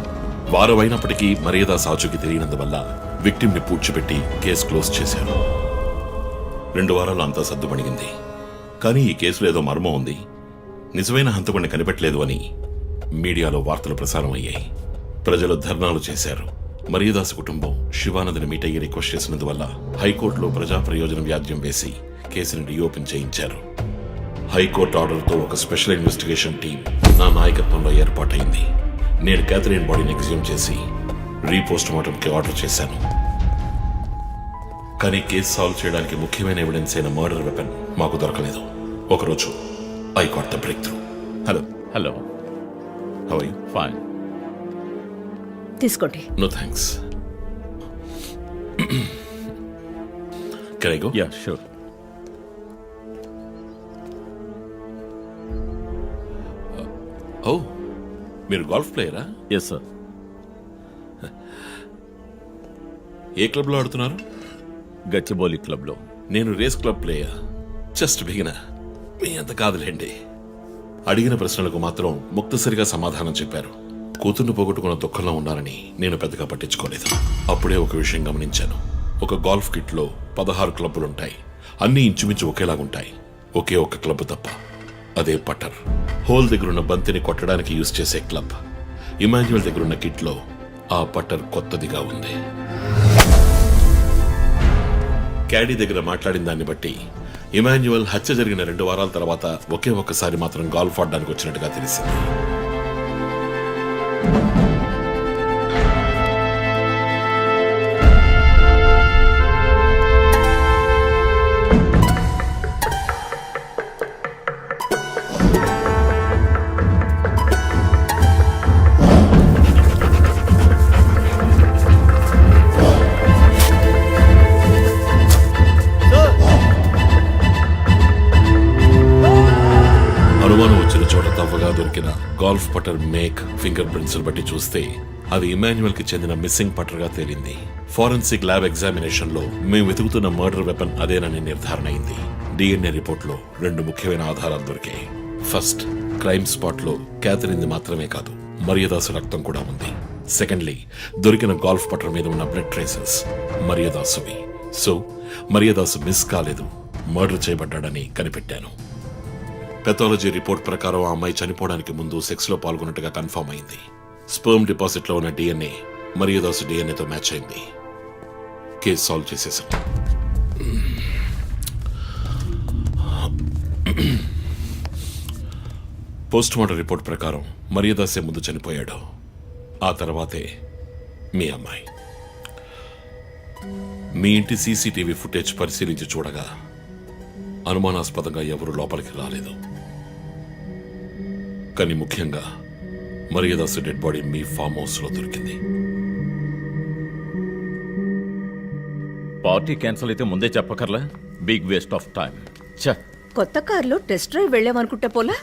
B: వారం అయినప్పటికీ మరియదాస్ ఆచూకీ తెలియనందువల్ల విక్టిమ్ ని పూడ్చిపెట్టి కేసు క్లోజ్ చేశారు. 2 వారాలు అంతా సర్దుమణిగింది. కానీ ఈ కేసులో ఏదో మర్మం ఉంది, నిజమైన హంతకుడిని కనిపెట్టలేదు అని మీడియాలో వార్తలు ప్రసారం అయ్యాయి. ప్రజలు ధర్నాలు చేశారు. మరియదాసు కుటుంబం శివానందని మీట్ అయ్యి రిక్వెస్ట్ చేసినందువల్ల హైకోర్టులో ప్రజా ప్రయోజన వ్యాజ్యం వేసి కేసును రీఓపెన్ చేయించారు. హైకోర్టు ఆర్డర్తో ఒక స్పెషల్ ఇన్వెస్టిగేషన్ టీం నా నాయకత్వంలో ఏర్పాటైంది. నేను క్యాథరిన్ బాడీని ఎగ్జ్యూమ్ చేసి రీపోస్ట్ మార్టంకి ఆర్డర్ చేశాను. కానీ కేసు సాల్వ్ చేయడానికి ముఖ్యమైన ఎవిడెన్స్ అయిన మర్డర్ వెపన్ మాకు దొరకలేదు. ఒకరోజు I got the breakthrough.
P: Hello
B: how are you?
P: Fine.
R: తీసుకోండి.
B: No thanks. Can I go?
P: Yeah sure.
B: Oh, మీరు గోల్ఫ్ ప్లేయరా?
P: Yes sir.
B: ఏ క్లబ్లో ఆడుతున్నారు?
P: గచ్చిబౌలి క్లబ్లో.
B: నేను race club player. Just beginner. మీ అంత కాదులేండి. అడిగిన ప్రశ్నలకు మాత్రం ముక్తసరిగా సమాధానం చెప్పారు. కూతుర్ని పోగొట్టుకున్న దుఃఖంలో ఉన్నారని నేను పెద్దగా పట్టించుకోలేదు. అప్పుడే ఒక విషయం గమనించాను. ఒక గోల్ఫ్ కిట్లో 16 క్లబ్బులుంటాయి. అన్నీ ఇంచుమించు ఒకేలాగుంటాయి. ఒకే ఒక్క క్లబ్ తప్ప. అదే పట్టర్. హోల్ దగ్గరున్న బంతిని కొట్టడానికి యూజ్ చేసే క్లబ్. ఇమాన్యువల్ దగ్గరున్న కిట్లో ఆ పట్టర్ కొత్తదిగా ఉంది. క్యాడీ దగ్గర మాట్లాడిన దాన్ని బట్టి ఇమాన్యువల్ హత్య జరిగిన 2 వారాల తర్వాత ఒకే ఒక్కసారి మాత్రం గోల్ఫ్ ఆడడానికి వచ్చినట్టుగా తెలిసింది. అనుమానం వచ్చిన చోట తవ్వగా దొరికిన గోల్ఫ్ పట్టర్ మేక్ ఫింగర్ ప్రింట్స్ బట్టి చూస్తే అది ఇమాన్యువల్ కి చెందిన మిస్సింగ్ పట్టర్ గా తేలింది. ఫోరెన్సిక్ ల్యాబ్ ఎగ్జామినేషన్ లో మేము వెతుకుతున్న మర్డర్ వెపన్ అదేనని నిర్ధారణ అయింది. డిఎన్ఏ రిపోర్ట్ లో 2 ముఖ్యమైన ఆధారాలు దొరికాయి. ఫస్ట్, క్రైమ్ స్పాట్ లో క్యాథరిన్ మాత్రమే కాదు, మరియదాసు రక్తం కూడా ఉంది. సెకండ్లీ, దొరికిన గోల్ఫ్ పట్టర్ మీద ఉన్న బ్లడ్ ట్రేసెస్ మరియదాసువి. సో మరియదాసు మిస్ కాలేదు, మర్డర్ చేయబడ్డాడని కనిపెట్టాను. పెథాలజీ రిపోర్ట్ ప్రకారం ఆ అమ్మాయి చనిపోవడానికి ముందు సెక్స్ లో పాల్గొన్నట్టుగా కన్ఫర్మ్ అయింది. స్పర్మ్ డిపాజిట్ లో ఉన్న డిఎన్ఏ మరియదాసు డిఎన్ఏతో మ్యాచ్ అయింది. కేసు సాల్వ్ చేసేసాం. పోస్ట్ మార్టం రిపోర్ట్ ప్రకారం మరియదాసే ముందు చనిపోయాడు. ఆ తర్వాతే మీ అమ్మాయి. మీ ఇంటి సీసీటీవీ ఫుటేజ్ పరిశీలించి చూడగా అనుమానాస్పదంగా ఎవరు లోపలికి రాలేదు. కానీ ముఖ్యంగా మరియదాసు డెడ్ బాడీ మీ ఫామ్ హౌస్ లో దొరికింది.
P: పార్టీ క్యాన్సిల్ అయితే ముందే చెప్పకర్లా? Big waste of time.
R: కొత్త కార్లో టెస్ట్ డ్రైవ్ వెళ్ళామనుకుంటే పోలా?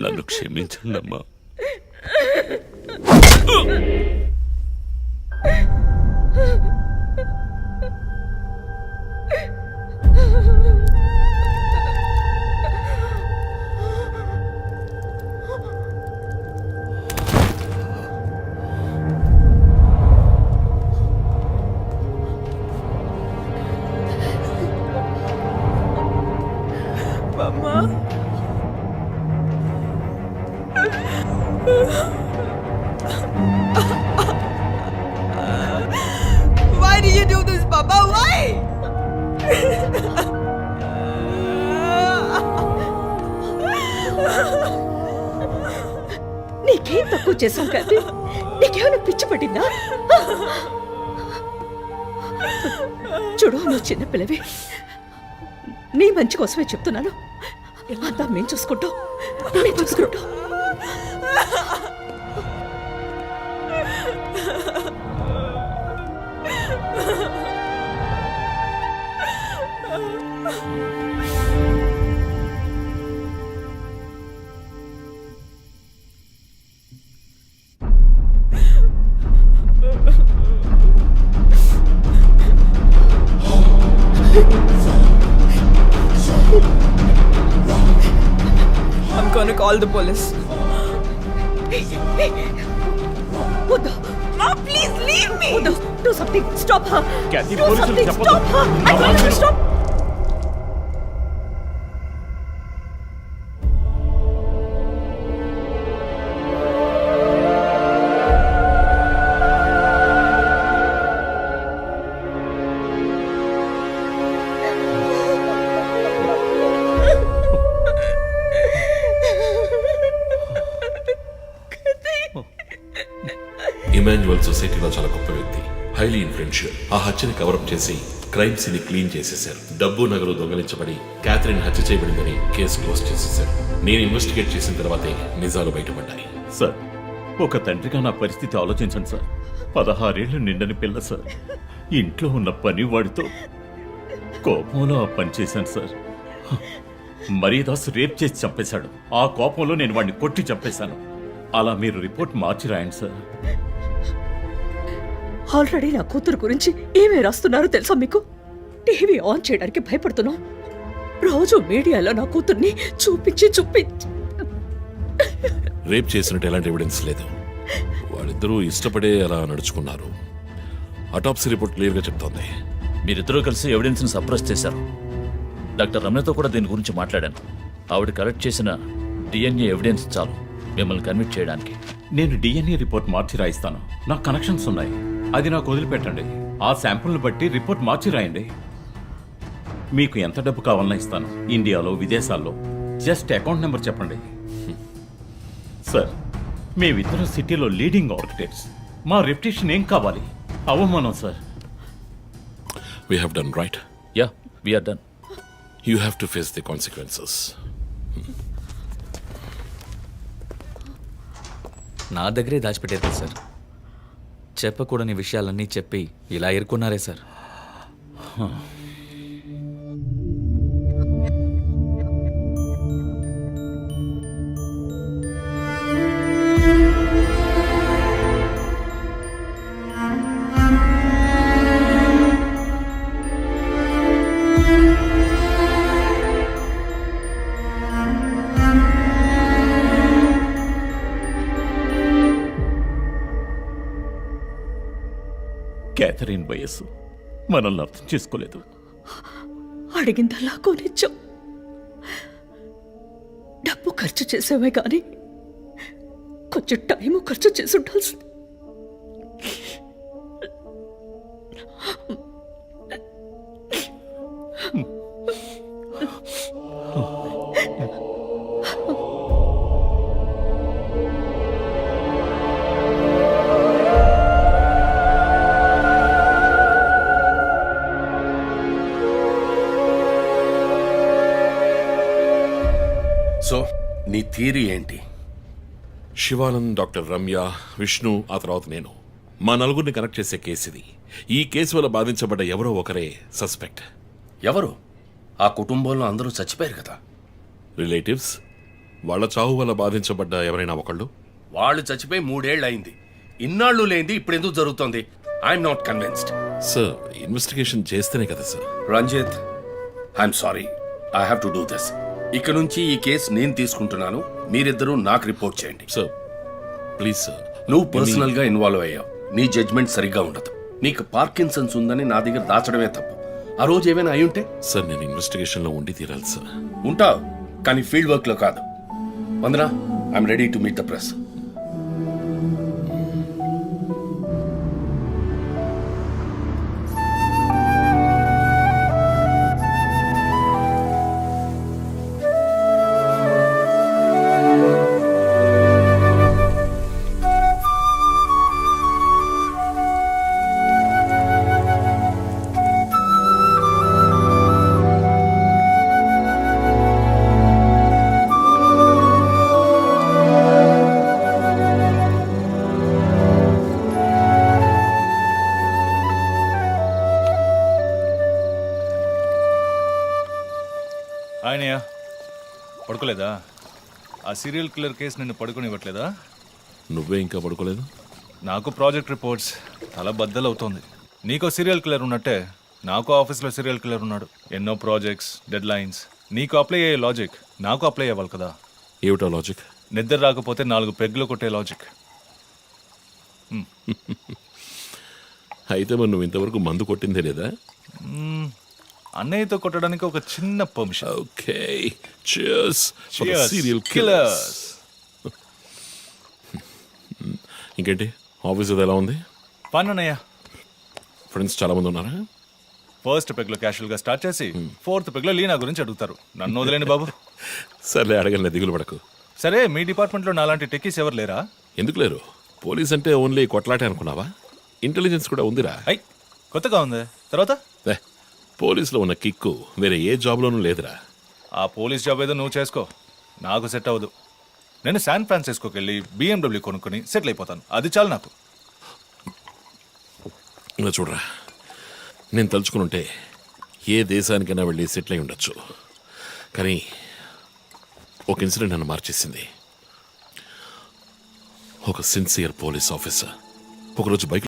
P: నన్ను క్షమించండి అమ్మా.
T: Why did you do this, Papa? Why?
R: నీకేం తక్కువ చేసాం కానీ నీకేమైనా పిచ్చి పట్టిందా? చూడు, నువ్వు చిన్నపిల్లవి. నీ మంచి కోసమే చెప్తున్నాను. అంతా మేము చూసుకుంటాం.
T: call the police. Uda, Ma, please leave me. Uda, do something. Stop her.
N: Kathy,
T: Do
N: police
T: something.
N: will stop
T: Stop her. I told you to stop.
B: Emmanuel సొసైటీలో చాలా గొప్ప వ్యక్తి, హైలీ ఇన్ఫ్లుయెన్షియల్. ఆ హత్యని కవరప్ చేసి క్రైమ్ సీన్ క్లీన్ చేసేశారు. డబ్బు నగలు దొంగలించబడి Catherine హత్య చేయబడిందని కేసు క్లోజ్ చేసేశారు. నేను ఇన్వెస్టిగేట్ చేసిన తర్వాతే నిజాలు బయటపడ్డాయి.
U: సార్, ఒక తండ్రిగా నా పరిస్థితి ఆలోచించండి సార్. 16 ఏళ్ళు నిండని పిల్ల సార్. ఇంట్లో ఉన్న పని వాడితో కోపంలో ఆ పని చేశాను సార్. మరీదాస్ రేప్ చేసి చంపేశాడు. ఆ కోపంలో నేను వాడిని కొట్టి చంపేశాను. అలా మీరు రిపోర్ట్ మార్చి రాయండి సార్.
T: ఆల్రెడీ నా కూతురు గురించి ఏమేమి రాస్తున్నారో తెలుసా మీకు? టీవీ ఆన్ చేయడానికి భయపడుతున్నాం. రోజు మీడియాలో నా కూతుర్ని చూపించి
B: రేప్ చేసినట్టు ఎలాంటి ఎవిడెన్స్ లేదు. వాళ్ళిద్దరూ ఇష్టపడే అలా నడుచుకున్నారు. అటాప్సీ రిపోర్ట్ క్లియర్గా చెప్తోంది.
P: మీరిద్దరూ కలిసి ఎవిడెన్స్ని సప్రెస్ చేశారు. డాక్టర్ రమణతో కూడా దీని గురించి మాట్లాడాను. ఆవిడ కలెక్ట్ చేసిన డిఎన్ఏ ఎవిడెన్స్ చాలు మిమ్మల్ని కన్విట్ చేయడానికి.
U: నేను డిఎన్ఏ రిపోర్ట్ మార్చి రాయిస్తాను. నాకు కనెక్షన్స్ ఉన్నాయి. అది నాకు వదిలిపెట్టండి. ఆ శాంపుల్ని బట్టి రిపోర్ట్ మార్చి రాయండి. మీకు ఎంత డబ్బు కావాలన్నా ఇస్తాను. ఇండియాలో, విదేశాల్లో. జస్ట్ అకౌంట్ నెంబర్ చెప్పండి. సార్, మేమిద్దరం సిటీలో లీడింగ్ ఆర్కిటెక్ట్స్. మా రెప్యుటేషన్ ఏం కావాలి? అవమానం sir.
B: We have done right.
P: Yeah, we are done.
B: You have to face the consequences.
M: నా దగ్గరే దాచిపెట్టారు కదా సార్. చెప్పకూడని విషయాలన్నీ చెప్పి ఇలా ఇరుక్కున్నారే సార్.
U: క్యాథరిన్ వయస్సు మనల్ని అర్థం చేసుకోలేదు.
T: అడిగిందల్లా కొనిచ్చాం. డబ్బు ఖర్చు చేసేవే కానీ కొంచెం టైము ఖర్చు చేసి ఉండాల్సింది.
J: సో నీ థియరీ ఏంటి?
B: శివానంద్, డాక్టర్ రమ్య, విష్ణు, ఆ తర్వాత నేను, మా నలుగురిని కనెక్ట్ చేసే కేసు ఇది. ఈ కేసు వల్ల బాధించబడ్డ ఎవరో ఒకరే సస్పెక్ట్.
J: ఎవరు? ఆ కుటుంబంలో అందరూ చచ్చిపోయారు కదా.
B: రిలేటివ్స్. వాళ్ళ చావు వల్ల బాధించబడ్డ ఎవరైనా ఒకళ్ళు.
J: వాళ్ళు చచ్చిపోయి 3 ఏళ్ళు అయింది. ఇన్నాళ్ళు లేనిది ఇప్పుడు ఎందుకు జరుగుతోంది? I'm not convinced.
B: Sir, investigation చేస్తేనే కదా sir.
J: Ranjit, I'm sorry, I have to do this. ఇక నుంచి ఈ కేసు నేను తీసుకుంటున్నాను. మీరిద్దరూ నాకు రిపోర్ట్ చేయండి.
B: Sir please sir.
J: నువ్వు పర్సనల్ గా ఇన్వాల్వ్ అయ్యావు. నీ జడ్జ్మెంట్ సరిగ్గా ఉండదు. నీకు పార్కిన్సన్స్ ఉందని నా దగ్గర దాచడమే తప్పు. ఆ రోజు ఏమైనా అయి ఉంటే?
B: సార్, నేను ఇన్వెస్టిగేషన్ లో ఉండి తీరాలి సార్.
J: ఉంటావు, కానీ ఫీల్డ్ వర్క్ లో కాదు. Vandana, I'm ready to meet the press.
K: ఆయనయ్య, పడుకోలేదా? ఆ సీరియల్ కిల్లర్ కేసు నిన్ను పడుకోనివ్వట్లేదా?
B: నువ్వే ఇంకా పడుకోలేదు?
K: నాకు ప్రాజెక్ట్ రిపోర్ట్స్ తల బద్దలవుతోంది. నీకో సీరియల్ కిల్లర్ ఉన్నట్టే నాకు ఆఫీస్లో సీరియల్ కిల్లర్ ఉన్నాడు. ఎన్నో ప్రాజెక్ట్స్, డెడ్ లైన్స్. నీకు అప్లై అయ్యే లాజిక్ నాకు అప్లై అవ్వాలి కదా.
B: ఏమిటో లాజిక్?
K: నిద్ర రాకపోతే 4 పెగ్గులు కొట్టే లాజిక్.
B: అయితే మరి నువ్వు ఇంతవరకు మందు కొట్టిందే లేదా?
K: అన్నయ్యతో కొట్టడానికి ఒక చిన్న permission.
B: Okay, cheers for the
K: Cheers,
B: serial
K: killers.
B: killers. ఇంకేంటి ఆఫీస్ అది ఎలా ఉంది?
K: ఫన్ అన్నయ్య.
B: ఫ్రెండ్స్ చాలా మంది ఉన్నారా?
K: ఫస్ట్ పెగ్లో క్యాషువల్ గా స్టార్ట్ చేసి 4th పెగ్లో లీనా గురించి అడుగుతారు. నన్ను వదిలేండి బాబు.
B: సర్లే, అడగలే, దిగులు పడకు.
K: సరే, మీ డిపార్ట్మెంట్లో నాలాంటి టెక్కీస్ ఎవరు లేరా?
B: ఎందుకు లేరు? పోలీస్ అంటే ఓన్లీ కొట్లాటే అనుకున్నావా? ఇంటెలిజెన్స్ కూడా ఉందిరా.
K: అయ్, కొత్తగా ఉంది. తర్వాత
B: పోలీసులో ఉన్న కిక్కు వేరే ఏ జాబ్లోనూ లేదురా.
K: ఆ పోలీస్ జాబ్ ఏదో నువ్వు చేసుకో, నాకు సెట్ అవ్వదు. నేను శాన్ ఫ్రాన్సిస్కోకి వెళ్ళి BMW కొనుక్కొని సెటిల్ అయిపోతాను. అది చాలు నాకు.
B: ఇలా చూడరా, నేను తలుచుకుని ఉంటే ఏ దేశానికైనా వెళ్ళి సెటిల్ అయి ఉండొచ్చు. కానీ ఒక ఇన్సిడెంట్ నన్ను మార్చేసింది. ఒక సిన్సియర్ పోలీస్ ఆఫీసర్ ఒకరోజు బైక్